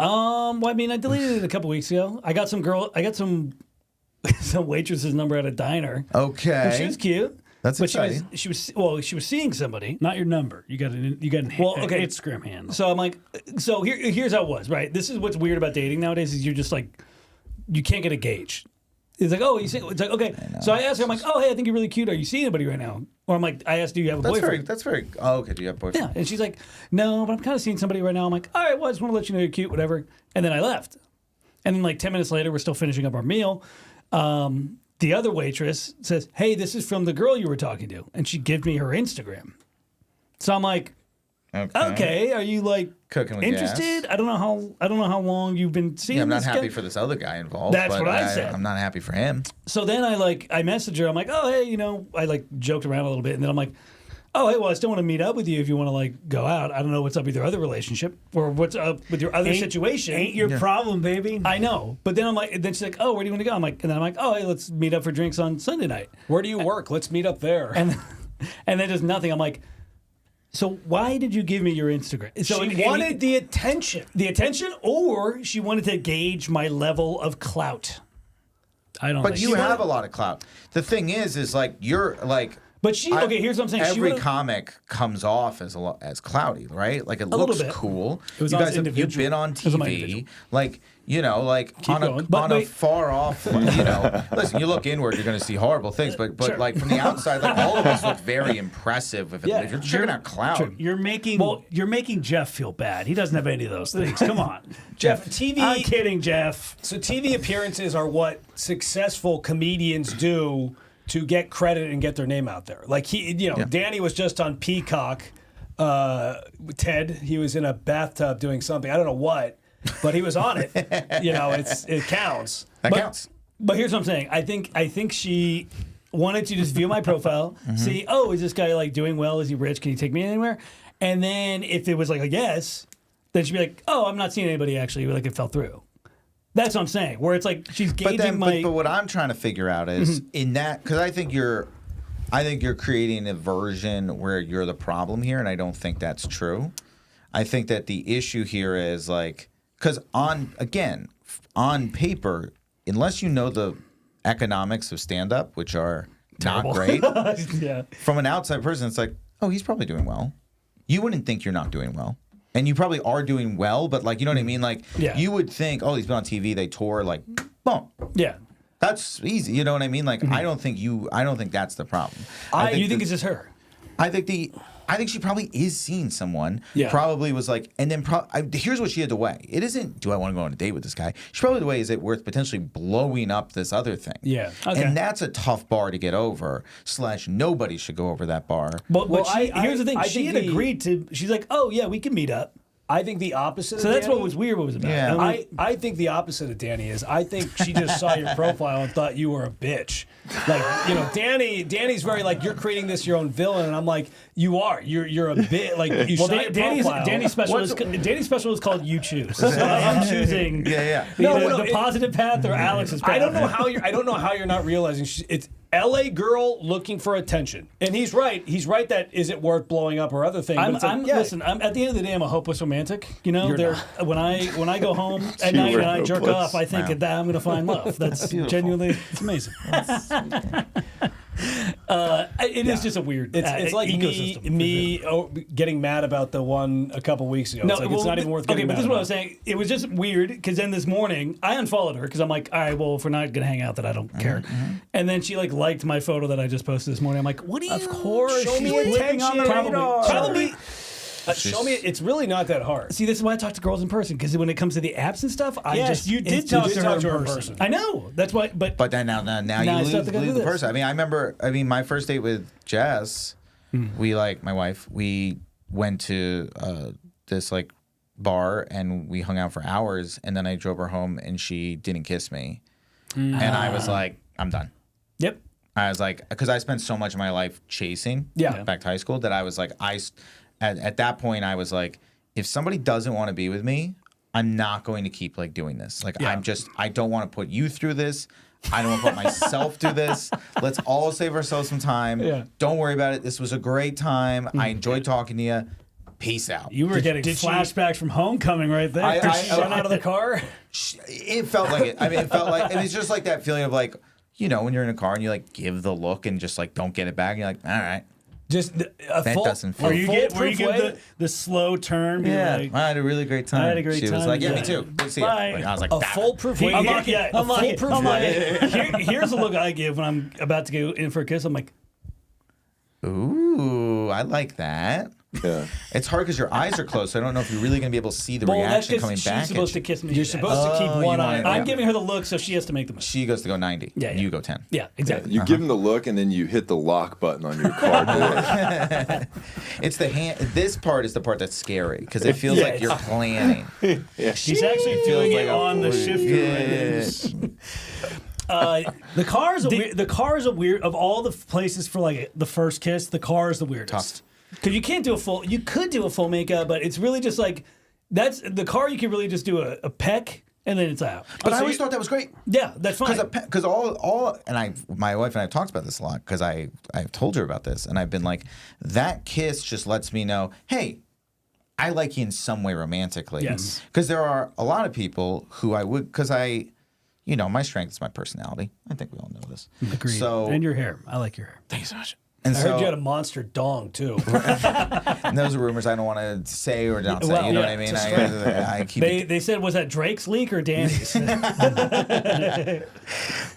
Well, I mean, I deleted it a couple weeks ago. I got some some waitress's number at a diner. Okay. She was cute. That's but exciting. she was seeing somebody. Not your number. You got an Instagram handle. So I'm like, so here's how it was, right? This is what's weird about dating nowadays is you're just like, you can't get a gauge. It's like, oh, you see, it's like, okay. So I asked her, I'm like, oh, hey, I think you're really cute. Are you seeing anybody right now? Or I'm like, I asked, do you have a boyfriend? Oh, okay. Do you have a boyfriend? Yeah. And she's like, no, but I'm kind of seeing somebody right now. I'm like, all right, well, I just want to let you know you're cute, whatever. And then I left. And then like 10 minutes later, we're still finishing up our meal. The other waitress says, hey, this is from the girl you were talking to. And she gives me her Instagram. So I'm like, okay, are you like Cooking with interested? gas. I don't know how long you've been seeing Yeah, I'm not this happy guy. for this other guy involved. That's but what I said. I'm not happy for him. So then I messaged her. I'm like, oh, hey, I like joked around a little bit. And then I'm like, oh, hey, well, I still want to meet up with you if you want to like go out. I don't know what's up with your other relationship or what's up with your other situation. Ain't your problem, baby. I know. But then then she's like, oh, where do you want to go? I'm like, oh, hey, let's meet up for drinks on Sunday night. Where do you work? Let's meet up there. And then just nothing. I'm like, so why did you give me your Instagram? So she wanted the attention. the attention, or she wanted to gauge my level of clout. I don't But think you have a lot of clout. The thing is like you're like. But okay, here's what I'm saying. Every comic comes off as as cloudy, right? Like it looks little bit. cool. It was you on guys have, you've individual. been on It was on my TV, individual. like on going. a But on a wait. far off. Listen, you look inward, you're going to see horrible things. But Sure. like from the outside, like all of us look very impressive. If you're checking out clout, You're making Jeff feel bad. He doesn't have any of those things. Come on. Jeff, TV. I'm kidding, Jeff. So TV appearances are what successful comedians do to get credit and get their name out there. Like Danny was just on Peacock. Ted, he was in a bathtub doing something. I don't know what, but he was on it. It counts. that counts. But here's what I'm saying. I think she wanted to just view my profile, see, oh, is this guy like doing well? Is he rich? Can he take me anywhere? And then if it was like a yes, then she'd be like, oh, I'm not seeing anybody actually. Like it fell through. That's what I'm saying. Where it's like she's gauging But what I'm trying to figure out is in that because I think you're creating a version where you're the problem here, and I don't think that's true. I think that the issue here is like because on paper, unless you know the economics of stand-up, which are not great, yeah. from an outside person, it's like, oh, he's probably doing well. You wouldn't think you're not doing well. And you probably are doing well, but like, you know what I mean? Like, you would think, oh, he's been on TV, they tour, like, boom. Yeah. That's easy. You know what I mean? Like, I don't think that's the problem. You think it's just her? I think she probably is seeing someone. Yeah. Probably was like, and then here's what she had to weigh. It isn't, do I want to go on a date with this guy? She probably had to weigh, is it worth potentially blowing up this other thing? Yeah. Okay. And that's a tough bar to get over. / nobody should go over that bar. But Well, here's the thing. I She think had agreed to. She's like, oh yeah, we can meet up. I think the opposite. So of that's Danny, what was weird. What was about? Yeah. I think the opposite of Danny is I think she just saw your profile and thought you were a bitch. Like, you know, Danny's very like, you're creating this your own villain, and I'm like, you are. You're a bit like you saw your profile. Danny's special is called You Choose. So I'm choosing Yeah. either the positive path or Alex's path. I don't know how you're not realizing it's LA girl looking for attention. And he's right. He's right that is it worth blowing up or other things. Listen, at the end of the day, I'm a hopeless romantic. You know, You're when I go home at night and I jerk off, I think that I'm going to find love. That's genuinely, it's amazing. It is just a weird. It's like ecosystem. me getting mad about the one a couple weeks ago. It's not even worth getting mad but this is what I was about. saying. It was just weird because then this morning I unfollowed her because I'm like, all right, well, if we're not gonna hang out, then I don't care. And then she like liked my photo that I just posted this morning. I'm like, what do you? Of course, Show me she's living on the attention. radar. Probably. Show me. It's really not that hard. See, this is why I talk to girls in person because when it comes to the apps and stuff, You did talk to her in person. I know that's why, But then now Now you I lose, still have to go lose do the this. person. I mean, I remember. I mean, my first date with Jess, we like my wife. We went to this like bar and we hung out for hours, and then I drove her home and she didn't kiss me, and I was like, I'm done. Yep. I was like, because I spent so much of my life chasing back to high school that I was like, at that point, I was like, if somebody doesn't want to be with me, I'm not going to keep like doing this. Like, I don't want to put you through this. I don't want to put myself through this. Let's all save ourselves some time. Yeah. Don't worry about it. This was a great time. I enjoyed talking to you. Peace out. You were getting flashbacks from Homecoming right there. I- Did she run out of the car? It felt like it. I mean, it felt like, and it's just like that feeling of like, you know, when you're in a car and you like give the look and just like don't get it back. And you're like, all right. Just a That full, doesn't feel- Where you get way. the slow turn? You're Yeah, like, I had a really great time. I had a great she was time, like, yeah, yeah. me too. Good to see you. Bye. Like, I was like, A damn it. foolproof way. I'm like, way. here's the look I give when I'm about to go in for a kiss. I'm like, Ooh, I like that. Yeah. It's hard because your eyes are closed, so I don't know if you're really going to be able to see the well, that's reaction because coming she's back. supposed at to you. kiss me. You're supposed to keep Oh, one you eye. want it- I'm yeah. giving her the look, so she has to make the move. She goes to go 90. Yeah, yeah. You go 10. Yeah, exactly. You give them the look, and then you hit the lock button on your car door. It's the hand. This part is the part that's scary because it feels like you're planning. She's actually doing like it a on the full- shifter. The car is the car is a weird of all the places for like the first kiss. The car is the weirdest. Tough. Because you can't do a full. You could do a full makeup, but it's really just like that's the car. You can really just do a peck and then it's out. But I always thought that was great. Yeah, that's fine. Because all and my wife and I have talked about this a lot because I've told her about this and I've been like, that kiss just lets me know, hey, I like you in some way romantically. Yes. Because there are a lot of people who I would, because you know, my strength is my personality. I think we all know this. Agreed. So And your hair. I like your hair. thanks so much. And I heard you had a monster dong too. and those are rumors I don't want to say or not say. Well, you know yeah, what I mean? it's I keep it. They said, was that Drake's leak or Danny's?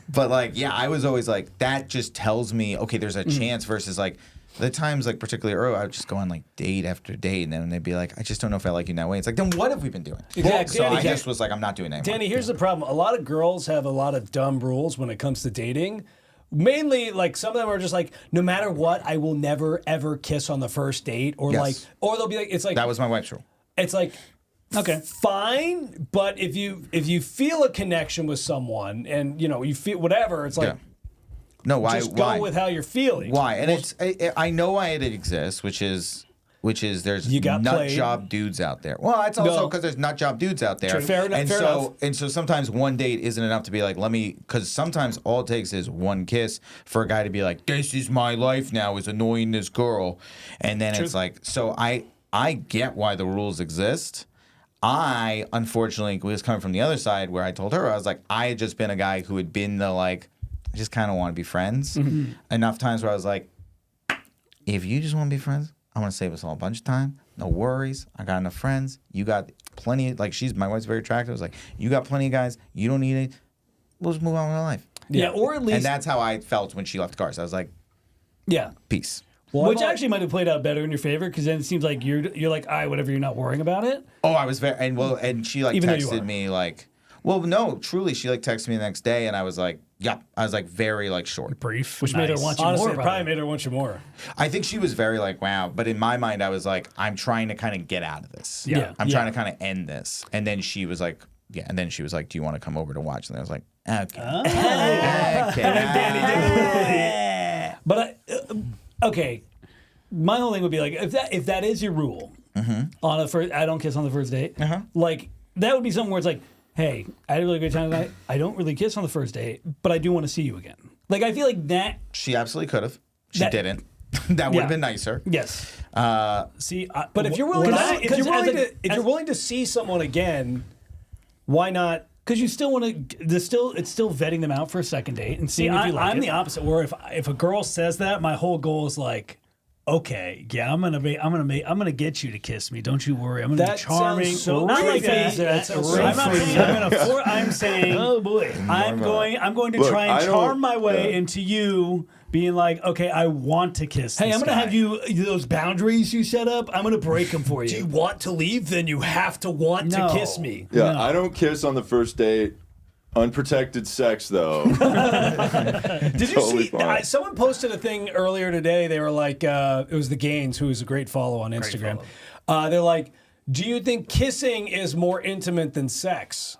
But like, yeah, I was always like, that just tells me, okay, there's a chance versus like the times like particularly early, I would just go on like date after date and then they'd be like, I just don't know if I like you in that way. It's like, then what have we been doing? Exactly. So Danny, I just was like, I'm not doing that anymore. Danny, here's the problem. A lot of girls have a lot of dumb rules when it comes to dating. Mainly, like some of them are just like, no matter what, I will never ever kiss on the first date, or Yes. like, or they'll be like, it's like That was my wife's rule. it's like, Okay. fine, but if you feel a connection with someone and you know you feel whatever, it's like Yeah. No, why? just go why? with how you're feeling. Why? And I know why it exists, which is there's You got nut played. job dudes out there. Well, it's also No. because there's nut job dudes out there. True. Fair enough, And fair so enough. and so sometimes one date isn't enough to be like, because sometimes all it takes is one kiss for a guy to be like, this is my life now, is annoying this girl, and then it's like, so I get why the rules exist. I unfortunately was coming from the other side where I told her, I was like, I had just been a guy who had been the like, I just kind of want to be friends. Enough times where I was like, if you just want to be friends, I want to save us all a bunch of time. No worries. I got enough friends. You got plenty. Like my wife's very attractive. I was like, you got plenty of guys. You don't need it. We'll just move on with our life. Yeah, or at least. And that's how I felt when she left cars. I was like, yeah. peace. Well, Which I'm actually might have played out better in your favor because then it seems like you're like, all right, whatever, you're not worrying about it. Oh, I was very and she like Even though you are. texted me like, Well, no, truly, she like texted me the next day, and I was like, "Yep." I was like very like short. Brief. Which made her want you Honestly, more. it probably made her want you more. I think she was very like, "Wow," but in my mind, I was like, "I'm trying to kind of get out of this. Yeah. I'm trying to kind of end this." And then she was like, "Yeah," and then she was like, "Do you want to come over to watch?" And I was like, "Okay." Okay. But okay, my whole thing would be like if that is your rule on a first, I don't kiss on the first date. Like that would be something where it's like, hey, I had a really great time tonight. I don't really kiss on the first date, but I do want to see you again. Like I feel like that. She absolutely could have. She That- didn't. That would Yeah. have been nicer. Yes. See, but if you're willing, if you're willing to see someone again, why not? Because you still want to, it's still vetting them out for a second date and See, seeing if you like I'm it. the opposite. Where if a girl says that, my whole goal is like, okay, yeah, I'm gonna get you to kiss me. Don't you worry. I'm gonna be That charming. sounds so Not like creepy. that. That's a I'm not saying I'm saying, Oh boy, I'm going to Look, try I and don't- charm my way yeah. into you being like, okay, I want to kiss. Hey, this I'm gonna guy. have you. Those boundaries you set up. I'm gonna break them for you. Do you want to leave? Then you have to want No. to kiss me. Yeah, No. I don't kiss on the first date. Unprotected sex, though. Did you Totally see? fine. Someone posted a thing earlier today. They were like, it was the Gaines, who is a great follow on Instagram. They're like, do you think kissing is more intimate than sex?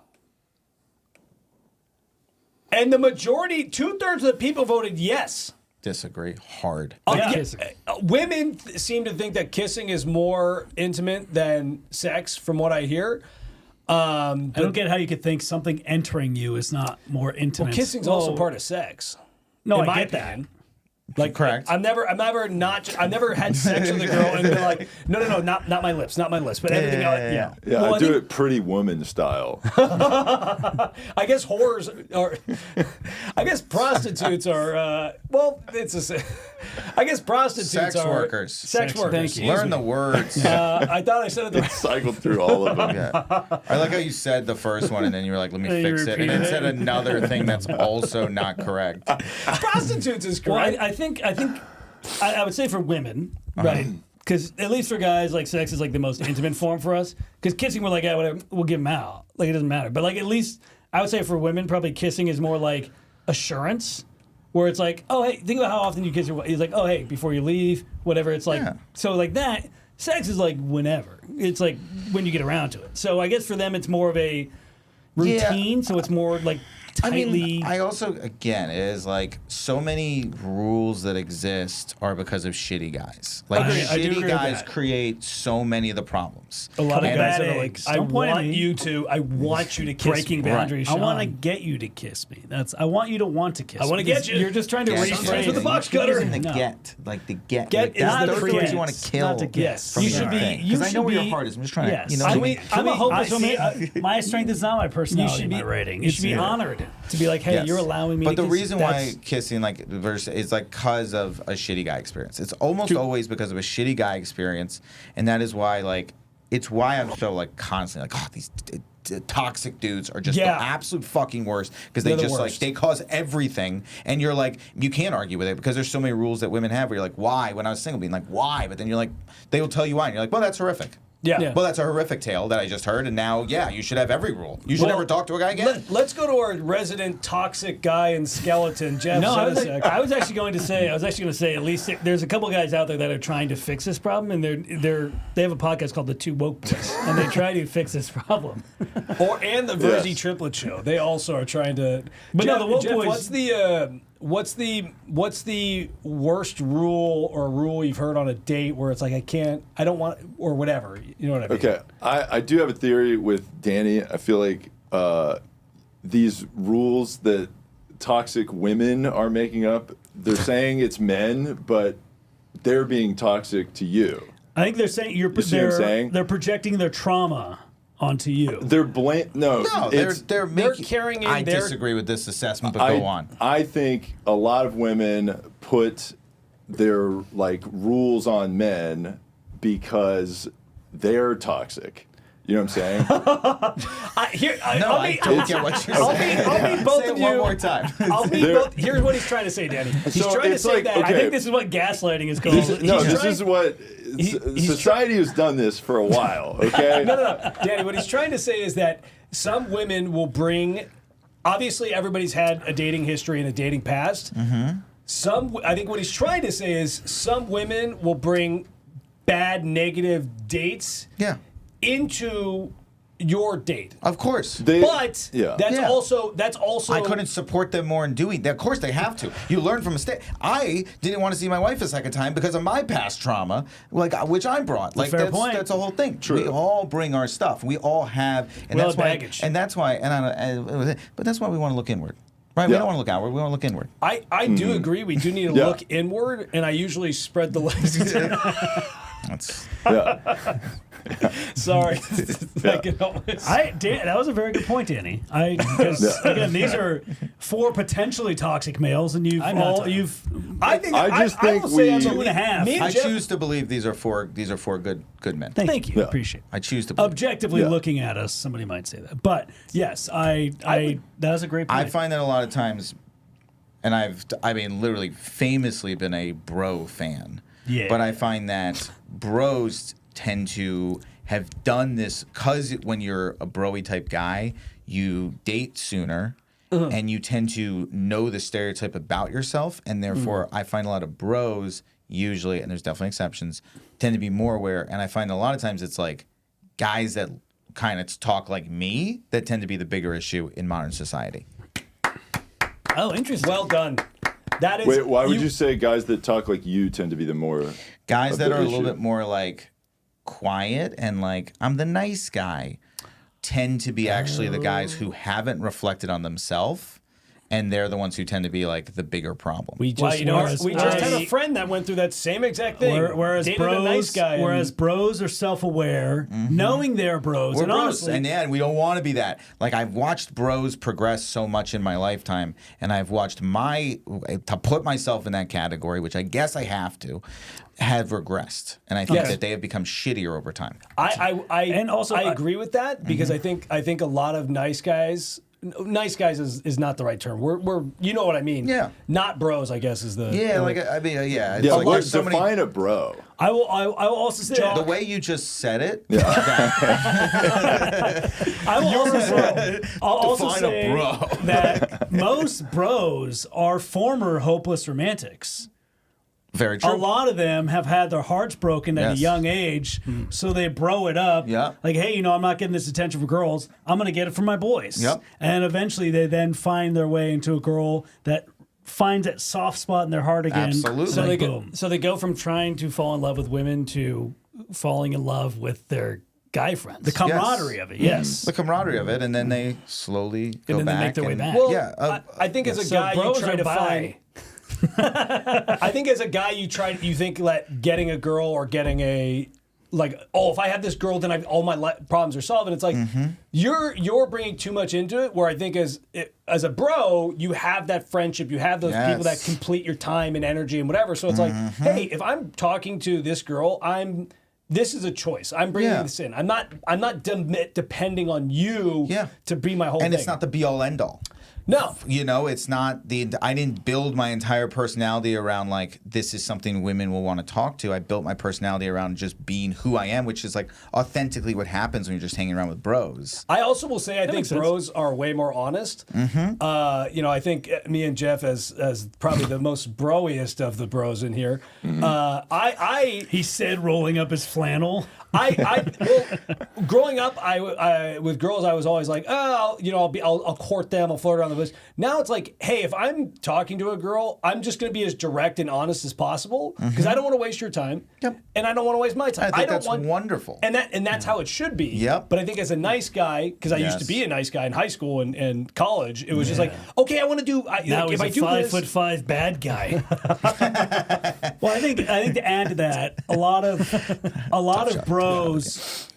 And the majority, 2/3 of the people voted yes. Disagree hard. Yeah. Women seem to think that kissing is more intimate than sex, from what I hear. I don't get how you could think something entering you is not more intimate. Kissing's also part of sex. No, in I my get that. opinion. Like Correct. I've never had sex with a girl and been like, no, not my lips, but everything else. Yeah. Yeah, Well, I do think- it Pretty Woman style. I guess whores are. I guess prostitutes are. Well, it's a. I guess prostitutes Sex are workers. Sex workers. Thank you. excuse Learn me. the words. I thought I said it. The, Cycled through all of them. Yeah. I like how you said the first one and then you were like, let me You fix it. And then repeated said another thing that's also not correct. prostitutes is Well, correct. I think I would say for women, right? Because at least for guys, like sex is like the most intimate form for us. Because kissing, we're like, yeah, whatever, we'll give them out. Like it doesn't matter. But like at least I would say for women, probably kissing is more like assurance, where it's like, oh hey, think about how often you kiss your wife. It's like, oh hey, before you leave, whatever. It's like so like that. Sex is like whenever. It's like when you get around to it. So I guess for them, it's more of a routine. So it's more like tightly. I also, again, it is like so many rules that exist are because of shitty guys. Like I do agree shitty with guys that. create so many of the problems. a lot of And guys Bad that are like, eggs. I don't point at want me. you to. I want you to kiss breaking me. boundaries. I want to Sean. get you to kiss me. I want you to want to kiss me. I want to get you. You're just trying to Yeah, rephrase sometimes with a it. box you keep cutter. using the No. get, like the get. Get like, is that's the the forget. things you want to kill. Not to get. Yes. From You your should be- thing. you Because I know should where your be- heart is. I'm just trying Yes. to, you know. I'm a hopeless my strength is not my You personality. should be my rating. You should be honored to be like, hey, Yes. you're allowing me. But to the kiss. reason why That's- kissing like versus is like because of a shitty guy experience. It's almost always because of a shitty guy experience, and that is why like it's why I'm so like constantly like, oh, these toxic dudes are just Yeah. the absolute fucking worst because they They're the just like worst. they cause everything, and you're like you can't argue with it because there's so many rules that women have where you're like, why? When I was single, being like, why? But then you're like, they will tell you why, and you're like, well, that's horrific. Yeah. Yeah. Well, that's a horrific tale that I just heard, and now, yeah, you should have every rule. You should Well, never talk to a guy again. Let's go to our resident toxic guy and skeleton, Jeff No, Zetasek. I was actually going to say at least there's a couple guys out there that are trying to fix this problem, and they have a podcast called the Two Woke Boys, and they try to fix this problem. and the Virzi Yes. Triplets show. They also are trying to. But no, Jeff, the woke Jeff, boys- what's the worst rule or rule you've heard on a date where it's like I don't want or whatever. You know what I mean? Okay, I do have a theory with Danny. I feel like these rules that toxic women are making up, they're saying it's men, but they're being toxic to you. I think they're saying You see what I'm saying? they're projecting their trauma onto you. They're blame. No, No, it's, they're they're making. carrying in I their- disagree with this assessment, but go on. I think a lot of women put their like rules on men because they're toxic. You know what I'm saying? I don't get what you're saying. I'll meet both Say of it you. one more time. I'll meet both. Here's what he's trying to say, Danny. He's So trying to it's say like, that. okay. I think this is what gaslighting is called. This is what society has done this for a while. Okay. No. Danny, what he's trying to say is that some women will bring. Obviously, everybody's had a dating history and a dating past. I think what he's trying to say is some women will bring bad, negative dates into your date. Of course. That's Yeah. also I couldn't support them more in doing that. Of course, they have to. You learn from mistakes. I didn't want to see my wife a second time because of my past trauma, which I brought. Like fair point. That's a whole thing. True. We all bring our stuff. We all have, and that's why. baggage. And that's why. But that's why we want to look inward. Right? We Yeah. don't want to look outward. We want to look inward. I do agree. We do need to Yeah. look inward, and I usually spread the legs. That's Yeah. Sorry. That was a very good point, Danny. Because again, these are 4 potentially toxic males, and I think I just think will say I'm we- the 2.5. Me and I Jeff, choose to believe these are four good men. Thank you. Yeah. Appreciate it. I choose to believe. Objectively Yeah. looking at us, somebody might say that. But yes, that was a great point. I find that a lot of times, and literally famously been a bro fan. Yeah. But I find that bros tend to have done this because when you're a broy type guy, you date sooner. And you tend to know the stereotype about yourself, and therefore I find a lot of bros usually, and there's definitely exceptions, tend to be more aware. And I find a lot of times it's like guys that kind of talk like me that tend to be the bigger issue in modern society. Oh, interesting. well done. That is. Wait, why would you say guys that talk like you tend to be the more Guys that the are a little issue? bit more like quiet and like I'm the nice guy tend to be actually the guys who haven't reflected on themselves, and they're the ones who tend to be like the bigger problem. We just, whereas we just had I- a friend that went through that same exact thing. Whereas Dated bros, a nice guy. bros are self-aware, knowing they're bros, We're and bros, honestly, and we don't want to be that. Like I've watched bros progress so much in my lifetime, and I've watched to put myself in that category, which I guess I have regressed, and I think that they have become shittier over time. And also, I agree with that because I think a lot of nice guys. Nice guys is not the right term. We're you know what I mean. Yeah. Not bros, I guess is the. Yeah, It's Yeah, like what, there's so many. define a bro. I will also say The way you just said it. I will also Define a say bro. that most bros are former hopeless romantics. Very true. A lot of them have had their hearts broken at a Yes. young age, so they bro it up. Yeah. Like, hey, I'm not getting this attention from girls. I'm going to get it from my boys. Yep. And eventually they then find their way into a girl that finds that soft spot in their heart again. Absolutely. So they boom. so they go from trying to fall in love with women to falling in love with their guy friends. The camaraderie of it, yes. The camaraderie of it, and then they slowly go then back. they make their way back. Well, Yeah. I think as a So guy you bros try are to bi. find. I think as a guy you think that getting a girl or getting a if I have this girl then all my problems are solved, and it's like you're bringing too much into it. Where I think as a bro you have that friendship, you have those people that Yes. complete your time and energy and whatever. So it's like, hey, if I'm talking to this girl, this is a choice. I'm bringing this in. I'm not depending on you to be my whole thing. And it's not the be all end all. No. It's not I didn't build my entire personality around like this is something women will want to talk to. I built my personality around just being who I am, which is like authentically what happens when you're just hanging around with bros. I also will say I think makes sense. bros are way more honest. I think me and Jeff as probably the most broiest of the bros in here. He said, rolling up his flannel. Growing up, I with girls I was always like, I'll court them, I'll flirt around the bush. Now it's like, hey, if I'm talking to a girl, I'm just going to be as direct and honest as possible because I don't want to waste your time, and I don't want to waste my time. I think that's wonderful. and that's how it should be. Yep. But I think as a nice guy, because I used to be a nice guy in high school and college, it was just like, okay, I want to do. Now if he's I a do 5'5" bad guy. Well, I think to add to that, a lot of bros,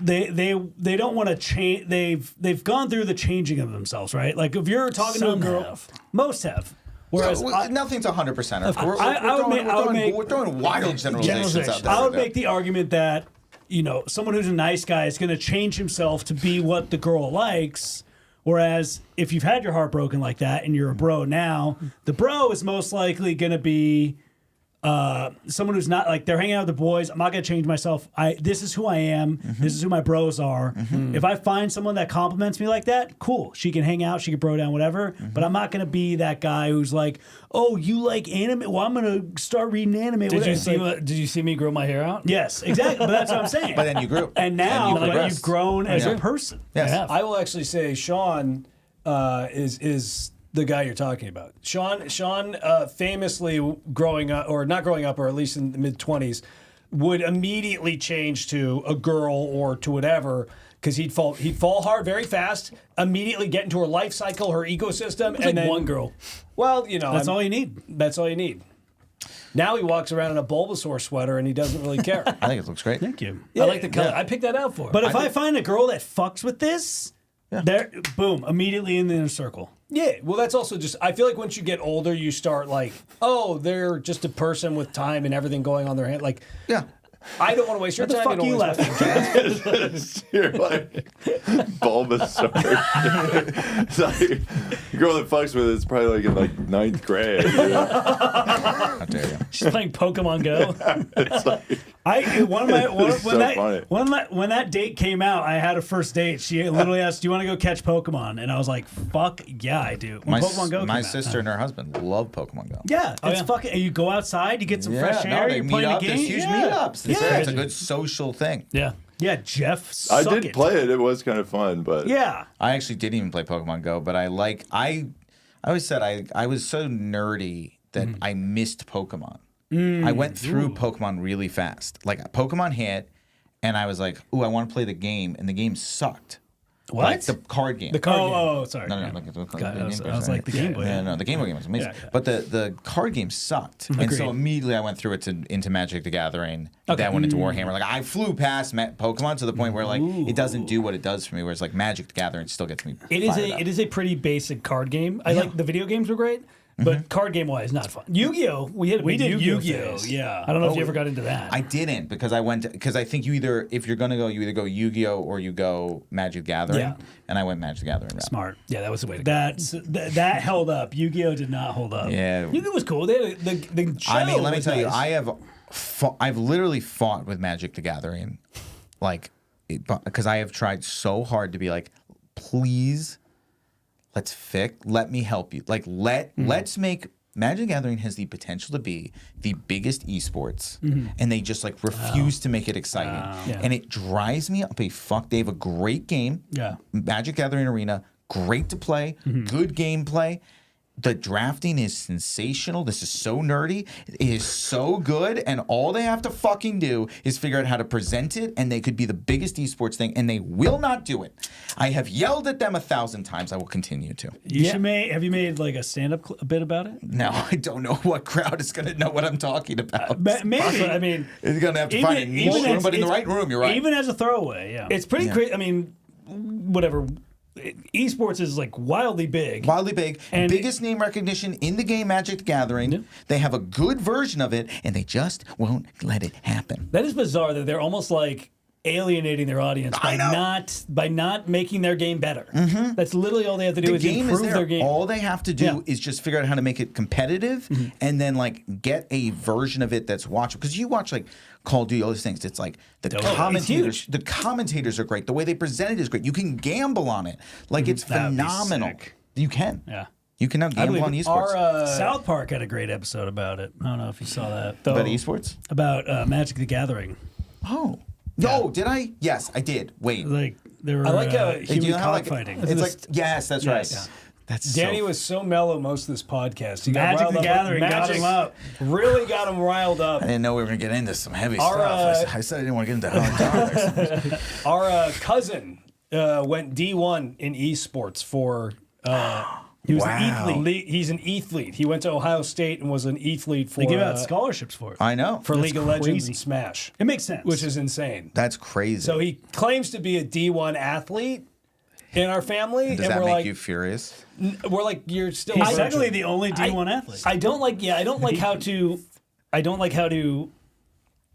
they don't want to change. They've gone through the changing of themselves, right? Like if you're talking Some to a girl, have. most have. Whereas nothing's 100%. I would make We're throwing wild generalizations out there. I would right make the argument that someone who's a nice guy is going to change himself to be what the girl likes. Whereas if you've had your heart broken like that and you're a bro now, the bro is most likely going to be someone who's not like they're hanging out with the boys. I'm not going to change myself. This is who I am. This is who my bros are. If I find someone that compliments me like that, cool. She can hang out. She can bro down, whatever. But I'm not going to be that guy who's like, oh, you like anime? Well, I'm going to start reading anime. Did you see me grow my hair out? Yes, exactly. But that's what I'm saying. But then you grew. And now progressed. you've grown as a person. Yes. Yeah. I will actually say Sean is the guy you're talking about. Sean famously growing up, or not growing up, or at least in the mid-20s, would immediately change to a girl or to whatever, because he'd fall hard very fast, immediately get into her life cycle, her ecosystem, and like then one girl. Well, That's all you need. That's all you need. Now he walks around in a Bulbasaur sweater and he doesn't really care. I think it looks great. Thank you. I like the color. I picked that out for him. But if I find a girl that fucks with this, there, boom, immediately in the inner circle. Yeah, well, that's also just, I feel like once you get older, you start like, oh, they're just a person with time and everything going on their hand. Like, Yeah. I don't want to waste your What the time. fuck you laughing at? You're like Bulbasaur. It's like, the girl that fucks with it is probably like in like 9th grade. How dare you? She's playing Pokemon Go. It's like, When that date came out, I had a first date. She literally asked, "Do you want to go catch Pokemon?" And I was like, "Fuck yeah, I do." When Pokemon Go My came out. sister and her husband love Pokemon Go. Yeah, it's fucking. And you go outside, you get some fresh air, they you're meet playing up. a game. There's huge yeah. meetups. Yeah. It's a good social thing. Yeah. Yeah, Jeff. I Suck did it. play it. It was kind of fun, but Yeah. I actually didn't even play Pokemon Go, but I always said I was so nerdy that I missed Pokemon. I went through Pokemon really fast. Like Pokemon hit, and I was like, "Ooh, I want to play the game," and the game sucked. What? Like the card game. The card game. Oh, sorry. No, Yeah. like the God, I was game like, the Game Boy. Yeah, no, the Game Boy game was amazing. Yeah. But the card game sucked. And so immediately I went through it into Magic the Gathering. Then went into Warhammer. Like I flew past Pokemon to the point where like it doesn't do what it does for me. Whereas like Magic the Gathering still gets me. It is fired up. it is a pretty basic card game. I like the video games were great, but card game wise not fun. Yu-Gi-Oh! We did Yu-Gi-Oh! phase. Yeah. I don't know if you ever got into that. I didn't because I think you either go Yu-Gi-Oh or you go Magic the Gathering. Yeah. And I went Magic the Gathering. route. Smart. yeah, that was the way to go. That held up. Yu-Gi-Oh! Did not hold up. Yeah. Yu-Gi-Oh! was cool. They had the show I mean, let me was tell you, nice. I've literally fought with Magic the Gathering, like, because I have tried so hard to be like, please, let me help you. Like, let's make Magic the Gathering has the potential to be the biggest esports, and they just like refuse to make it exciting, Yeah. and it drives me up a fuck. They have a great game, Yeah. Magic the Gathering Arena, great to play, good gameplay. The drafting is sensational. This is so nerdy. It is so good. And all they have to fucking do is figure out how to present it, and they could be the biggest esports thing, and they will not do it. I have yelled at them 1,000 times. I will continue to. Have you made like a stand-up bit about it? No, I don't know what crowd is going to know what I'm talking about. Maybe. I mean, It's going to have to find a niche room, but in the right room, you're right. Even as a throwaway, yeah. it's pretty crazy. I mean, whatever. Esports is like wildly big. Wildly big, And- biggest name recognition in the game Magic the Gathering. They have a good version of it, and they just won't let it happen. That is bizarre that they're almost like alienating their audience by not making their game better. That's literally all they have to do The is game is improve there. their game. All they have to do Yeah. is just figure out how to make it competitive, and then like get a version of it that's watchable. Because you watch like Call of Duty, all these things. It's like the commentators. huge. The commentators are great. The way they present it is great. You can gamble on it. Like it's That'd be phenomenal. sick. You can. Yeah. You can now gamble on esports. South Park had a great episode about it. I don't know if you saw that. About esports? About Magic the Gathering. Oh. No, did I? Yes, I did. Wait. Like there were I like how- Hey, do human you know how, like, cockfighting. It's like yes, that's right. Yes. That's Danny so was so mellow most of this podcast. He got Magic riled the up. Gathering got Magic him up. Really got him riled up. I didn't know we were going to get into some heavy Our, stuff. I said I didn't want to get into hard topics. Our cousin went D1 in esports for. He was Wow. an E-Fleet. He's an E-Fleet. He went to Ohio State and was an E-Fleet for They give out scholarships for it. I know. for League of Legends crazy. and Smash, It makes sense. which is insane. That's crazy. So he claims to be a D1 athlete in our family, Does and that we're make like, you furious? we're like, you're still. He's searching. technically the only D1 athlete. I don't like how to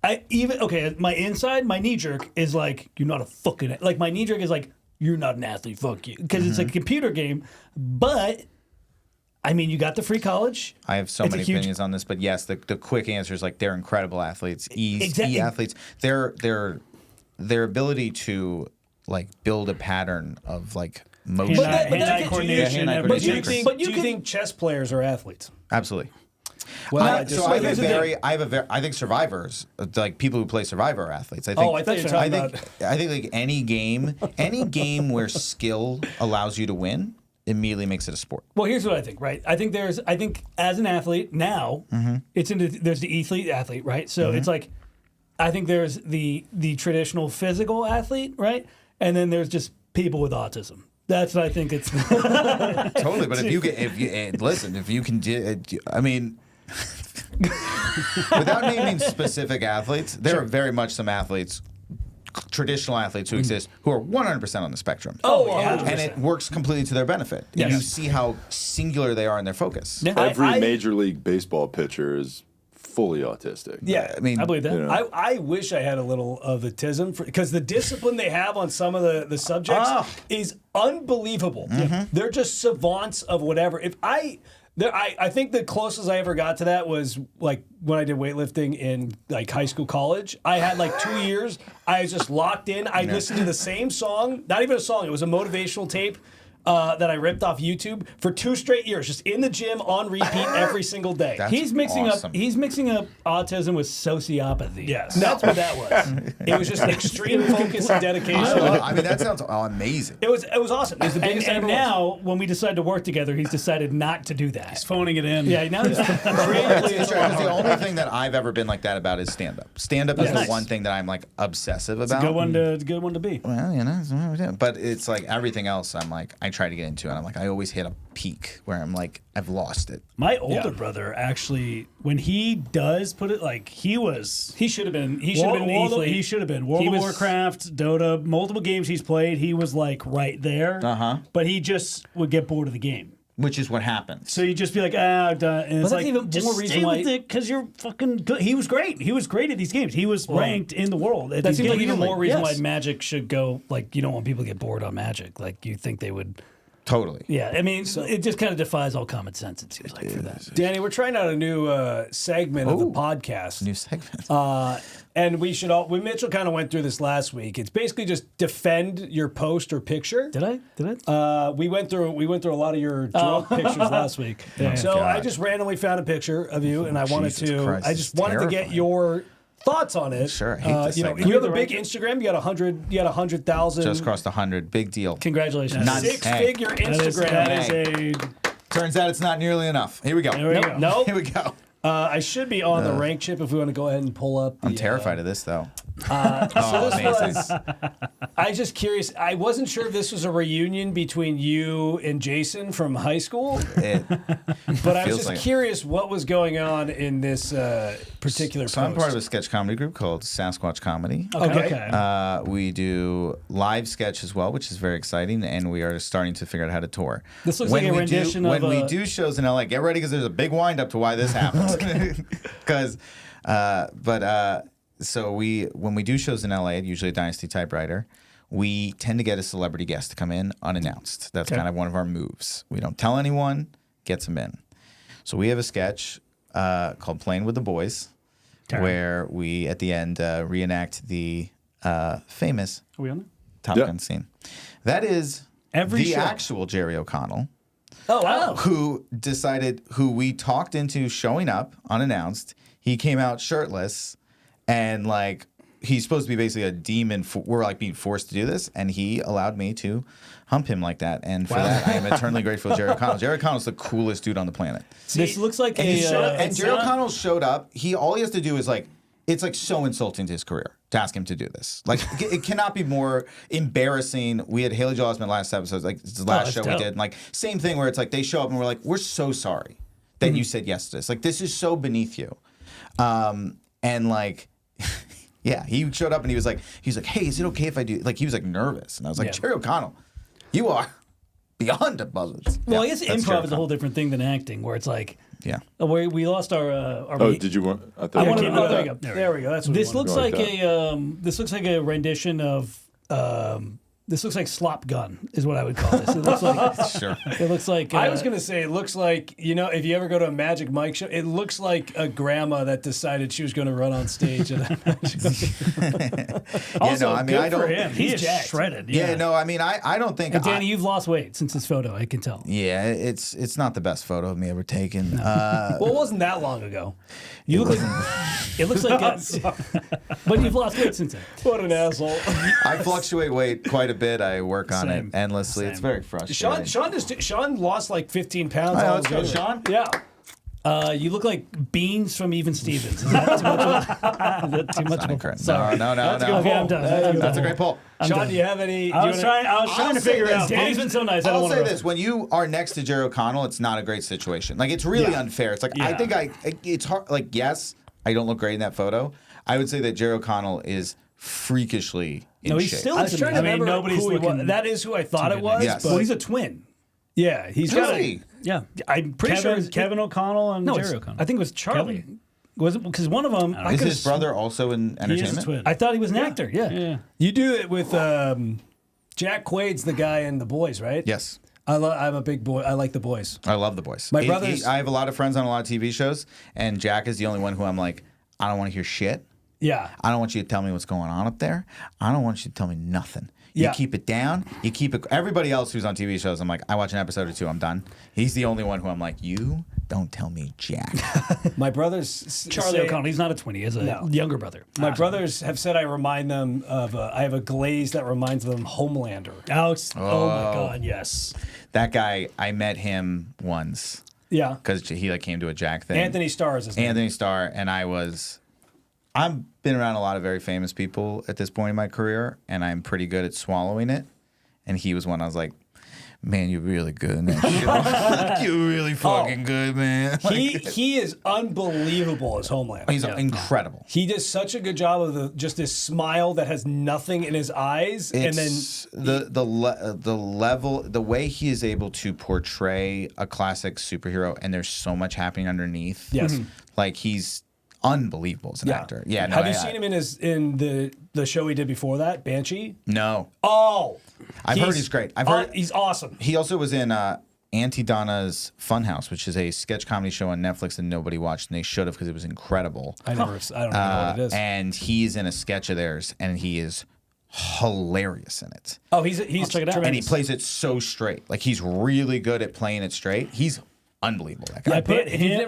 My inside, my knee jerk is like, you're not a fucking, like my knee jerk is like, you're not an athlete, fuck you. Because it's a computer game. But, I mean, you got the free college. I have so many opinions on this, but yes, the quick answer is like they're incredible athletes. Exactly. E-athletes. Their ability to like build a pattern of like motion. Hand-eye coordination. But do you think chess players are athletes? Absolutely. Well, I think survivors, like people who play Survivor, are athletes. I think. I thought you were talking about. I think like any game where skill allows you to win immediately makes it a sport. Well, here's what I think, right? I think as an athlete now, there's the athlete, right? So it's like, I think there's the traditional physical athlete, right? And then there's just people with autism. That's what I think it's. Totally, but if you can do, I mean, without naming specific athletes, there are very much some athletes, traditional athletes who exist who are 100% on the spectrum. And it works completely to their benefit. Yes. You see how singular they are in their focus. Yeah. Every Major League Baseball pitcher is fully autistic. Yeah, I mean, I believe that. You know. I wish I had a little of autism because the discipline they have on some of the subjects is unbelievable. They're just savants of whatever. I think the closest I ever got to that was like when I did weightlifting in like high school, college. I had like 2 years. I was just locked in. I listened to the same song, not even a song. It was a motivational tape that I ripped off YouTube for 2 straight years, just in the gym on repeat every single day. That's He's mixing awesome. up autism with sociopathy. Yes. That's what that was. It was just extreme focus and dedication. I mean, that sounds amazing. It was awesome. It was the biggest And ever. now, when we decide to work together, he's decided not to do that. He's phoning it in. Yeah, now he's Creatively, because the only thing that I've ever been like that about is stand-up. Stand-up is the one thing that I'm like obsessive about. It's a good one to be. Well, you know, but it's like everything else. I'm like, I try to get into it. I'm like, I always hit a peak where I'm like, I've lost it. My older brother actually, when he does put it, like he should have been. He should have been. He should have been. World of Warcraft, Dota, multiple games he's played. He was like right there. But he just would get bored of the game. Which is what happens. So you just be like, done. And it's that's like, even just more stay reason with why- it because you're fucking good. He was great. He was great at these games. He was ranked in the world. At That these seems like games. even more reason why Yes. Magic should go. Like, you don't want people to get bored on Magic. Like, you think they would. Totally. Yeah, I mean, it just kind of defies all common sense, it seems like, for that. Danny, we're trying out a new segment of the podcast. New segment. And we should all. Mitchell kind of went through this last week. It's basically just defend your post or picture. Did I? We went through a lot of your drunk pictures last week. So God. I just randomly found a picture of you, and I wanted Jesus to. Christ, I it's just wanted to get terrifying. your thoughts on it. Sure, I hate this you know, segment. you have a big Instagram. You got 100. You got 100,000. Just crossed 100. Big deal. Congratulations. Not- Six-figure Instagram. That is a. Turns out it's not nearly enough. Here we go. There we go. Nope. Here we go. I should be on the rank chip if we want to go ahead and pull up. I'm terrified of this, though. So this amazing. was. I just curious. I wasn't sure if this was a reunion between you and Jason from high school, It, but I was feels just like it. curious what was going on in this particular so post. I'm part of a sketch comedy group called Sasquatch Comedy. Okay. We do live sketch as well, which is very exciting, and we are starting to figure out how to tour. This looks like a rendition of when we a- do shows in LA. Get ready because there's a big wind up to why this happens. Because, so when we do shows in LA, usually a Dynasty typewriter, we tend to get a celebrity guest to come in unannounced. That's kind of one of our moves. We don't tell anyone, gets them in. So we have a sketch called Playing with the Boys, where we at the end reenact the famous Are we on there? Top Yeah. Gun scene. That is Every the show. actual Jerry O'Connell, Oh wow. who we talked into showing up unannounced. He came out shirtless, and like he's supposed to be basically a demon. We're like being forced to do this, and he allowed me to hump him like that. And for that, I am eternally grateful to Jerry O'Connell. Jerry O'Connell's the coolest dude on the planet. This looks like And, a. Jerry O'Connell showed up. All he has to do is like, it's like so insulting to his career to ask him to do this. Like, it cannot be more embarrassing. We had Haley Joel Osment last episode, like it's the last that's show we dope. did. And like, same thing where it's like they show up and we're like, we're so sorry that you said yes to this. Like, this is so beneath you. And like, yeah, he showed up and he was like, hey, is it okay if I do? Like, he was like nervous. And I was like, Yeah. Jerry O'Connell, you are beyond above us. Well, Yeah, I guess that's Jerry improv is a whole O'Connell. different thing than acting, where it's like Yeah. We lost our. Oh, did you want? I I thought wanted you to- wanted oh, there that. you go. There we go. That's what This we wanted. looks Go like like this looks like a rendition of. This looks like slop gun is what I would call this. It looks like Sure. it looks like. I was gonna say it looks like, if you ever go to a Magic Mike show, it looks like a grandma that decided she was going to run on stage. At a Also, I mean, good I for don't. him. He's He's jacked. shredded. Yeah, no, I mean, I don't think. And Danny, you've lost weight since this photo. I can tell. Yeah, it's not the best photo of me ever taken. well, it wasn't that long ago. You look like it looks like, but you've lost weight since then. What an asshole. I fluctuate weight quite a bit. I work on Same. it endlessly. It's Same. very frustrating. Sean lost like 15 pounds. All right, all let's go, together. Sean. Yeah. You look like Beans from Even Stevens. Is that too much? Is that too much? Not of a- incorrect. Sorry. No. Okay, I'm done. That's a great poll. Sean, do you have any? I was trying I'll to say figure this. out. Danny's been so nice. I don't I'll want say to. this: when you are next to Jerry O'Connell, it's not a great situation. Like it's really unfair. It's like I think it's hard. Like yes, I don't look great in that photo. I would say that Jerry O'Connell is freakishly in No, he's shape. still. I was trying to I mean, remember nobody's who he was. looking. That is who I thought it was. Yes. But Well, he's a twin. yeah, he's got Really? Yeah, I'm pretty sure it's Kevin O'Connell and No, Jerry it's- O'Connell. I think it was Charlie. Was it because one of them? I Is could've his brother also in He is entertainment? a twin. I thought he was an actor. Yeah. You do it with Jack Quaid's the guy in The Boys, right? Yes. I'm a big boy. I like The Boys. I love The Boys. My brother's- I have a lot of friends on a lot of TV shows, and Jack is the only one who I'm like, I don't want to hear shit. Yeah. I don't want you to tell me what's going on up there. I don't want you to tell me nothing. You Yeah. keep it down. You keep it. Everybody else who's on TV shows, I'm like, I watch an episode or two, I'm done. He's the only one who I'm like, you don't tell me jack. My brothers Charlie say- O'Connell. He's not a twin. He has a No. younger brother. My brothers have said I remind them of. I have a glaze that reminds them of Homelander. Alex. Oh my God. Yes. That guy, I met him once Yeah. because he like came to a Jack thing. Anthony Starr is his name. Anthony Starr, and I've been around a lot of very famous people at this point in my career, and I'm pretty good at swallowing it. And he was one I was like, man, you're really good in that shit. Like, you're really fucking good, man. He is unbelievable as Homelander. He's incredible. He does such a good job of just this smile that has nothing in his eyes, and then It's the level, the way he is able to portray a classic superhero, and there's so much happening underneath. Yes. Like he's unbelievable as an actor. Yeah. No, Have you seen him in the show he did before that, Banshee? No. Oh, I've heard he's great. I've heard he's awesome. he also was in Auntie Donna's Funhouse, which is a sketch comedy show on Netflix that nobody watched, and they should have because it was incredible. I don't even know what it is. And he's in a sketch of theirs, and he is hilarious in it. Oh, he's check it out. And he plays it so straight. Like he's really good at playing it straight. He's unbelievable. That guy.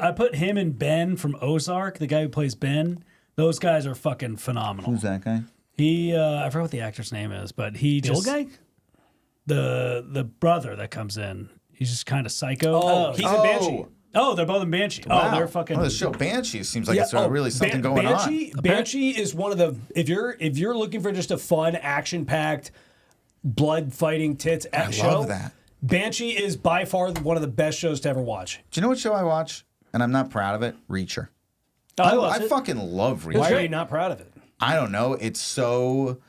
I put him and Ben from Ozark, the guy who plays Ben. Those guys are fucking phenomenal. Who's that guy? He, I forgot what the actor's name is, but he old just guy? the brother that comes in. He's just kind of psycho. Oh, he's in Banshee. Oh, they're both in Banshee. Wow. Oh, they're fucking. Oh, the show Banshee seems like it's really something going Banshee, on. Banshee is one of the if you're looking for just a fun, action-packed, blood fighting tits show. love that. Banshee is by far one of the best shows to ever watch. Do you know what show I watch? And I'm not proud of it. Reacher. Oh, I fucking love Reacher. Why are you not proud of it? I don't know. It's so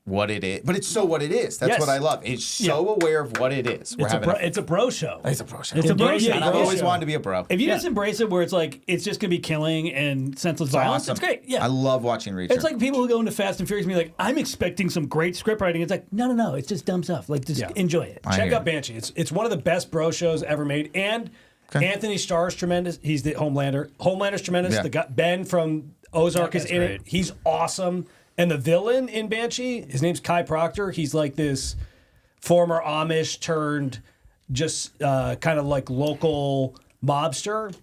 what it is, but it's so what it is. That's Yes. what I love. It's so aware of what it is. It's a bro show. It's a bro show. It's a bro show. show. And I've always show. wanted to be a bro. If you just embrace it, where it's like it's just gonna be killing and senseless violence, Awesome. it's great. Yeah, I love watching Reacher. it's like people who go into Fast and Furious and be like, I'm expecting some great script writing. It's like, no, it's just dumb stuff. Like, just enjoy it. I Check hear out it. Banshee. It's one of the best bro shows ever made. And Anthony Starr's tremendous. He's the Homelander. Homelander's tremendous. Yeah. The guy, Ben from Ozark That is guy's in great. it. He's awesome. And the villain in Banshee, his name's Kai Proctor. He's like this former Amish turned just kind of like local mobster.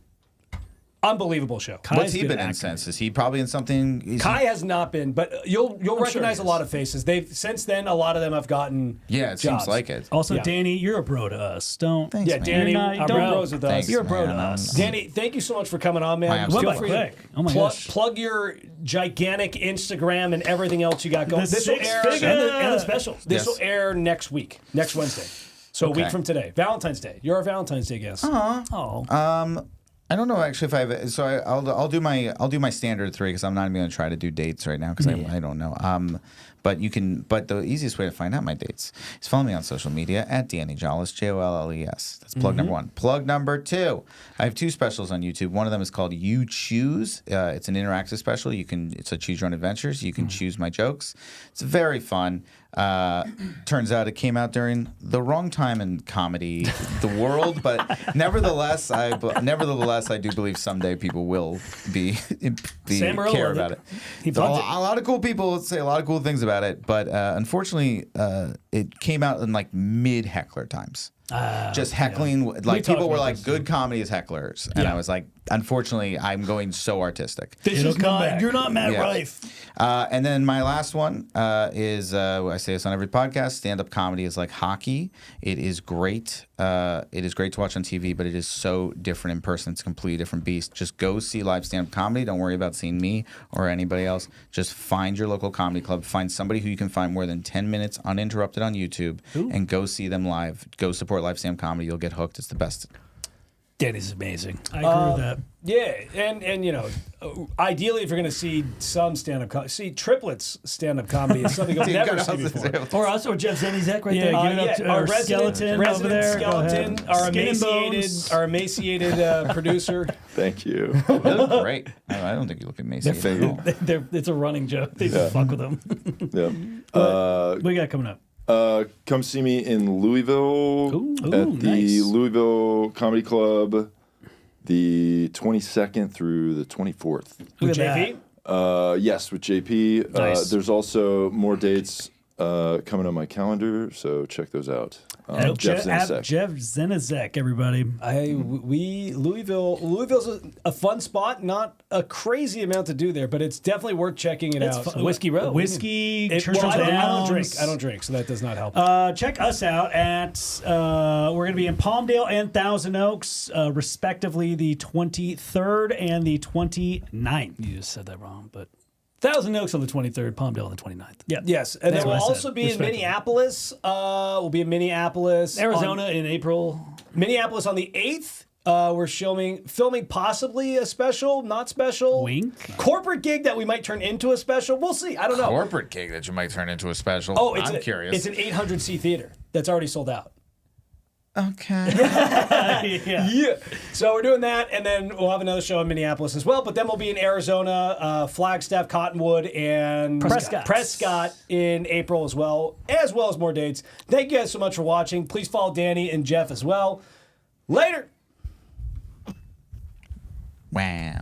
Unbelievable show. What's he been in since? Is he probably in something? Kai has not been, but you'll recognize he a lot of faces. They've since then a lot of them have gotten Yeah, it jobs. seems like it. Also, Yeah. Danny, you're a bro to us. Don't. Thanks, Yeah, man. Danny, You're not- don't bro. bros with us. Thanks, You're a bro to man. us. Danny, thank you so much for coming on, My man. absolute Went by quick. Oh my gosh. Plug your gigantic Instagram and everything else you got going. The This will air six-figure- and the specials. This Yes. will air next week, next Wednesday. So a week from today, Valentine's Day. You're our Valentine's Day guest. Oh, I don't know actually if I have. So I'll do my standard 3 because I'm not even going to try to do dates right now because I don't know. But the easiest way to find out my dates is follow me on social media at Danny Jolles, Jolles. That's plug number one. Plug number two. I have 2 specials on YouTube. One of them is called You Choose. It's an interactive special. It's a choose your own adventures. You can choose my jokes. It's very fun. Turns out it came out during the wrong time in comedy, the world, but nevertheless, I do believe someday people will be care about it. A lot of cool people say a lot of cool things about it, but unfortunately, it came out in like mid heckler times. Just heckling, like people were like, "Good comedy is hecklers," and I was like, "Unfortunately, I'm going so artistic." You're not Matt Rife. And then my last one is I say this on every podcast. Stand-up comedy is like hockey. It is great. It is great to watch on TV, but it is so different in person. It's a completely different beast. Just go see live stand-up comedy. Don't worry about seeing me or anybody else. Just find your local comedy club. Find somebody who you can find more than 10 minutes uninterrupted on YouTube and go see them live. Go support live stand-up comedy. You'll get hooked. It's the best. Danny's amazing. I agree with that. Yeah, and you know, ideally, if you're going to see some stand-up comedy, Triplets stand-up comedy is something you'll never see before. Or us, or Jeff Zanizek right there. Give it up to our skeleton over there. Skeleton, our emaciated producer. Thank you. You look great. I don't think you look emaciated at all. It's a running joke. They just fuck with them. Yeah. What we got coming up? Come see me in Louisville at the Louisville Comedy Club, the 22nd through the 24th. With JP? Yes, with JP. Nice. There's also more dates coming on my calendar, so check those out. Jeff Zanizek, everybody. Louisville's a fun spot. Not a crazy amount to do there, but it's definitely worth checking it out. So Whiskey Row. I don't drink, so that does not help. Check us out at we're going to be in Palmdale and Thousand Oaks, respectively, the 23rd and the 29th. You just said that wrong, but Thousand Oaks on the 23rd, Palmdale on the 29th. Yeah. Yes, and then we'll also be in Minneapolis. We'll be in Minneapolis, Arizona in April. Minneapolis on the 8th. We're filming possibly a special, not special. Wink. Corporate gig that we might turn into a special. We'll see. I don't know. Corporate gig that you might turn into a special. Oh, I'm curious. It's an 800-seat theater that's already sold out. Okay. Yeah. So we're doing that, and then we'll have another show in Minneapolis as well. But then we'll be in Arizona, Flagstaff, Cottonwood, and Prescott in April as well as more dates. Thank you guys so much for watching. Please follow Danny and Jeff as well. Later. Wow.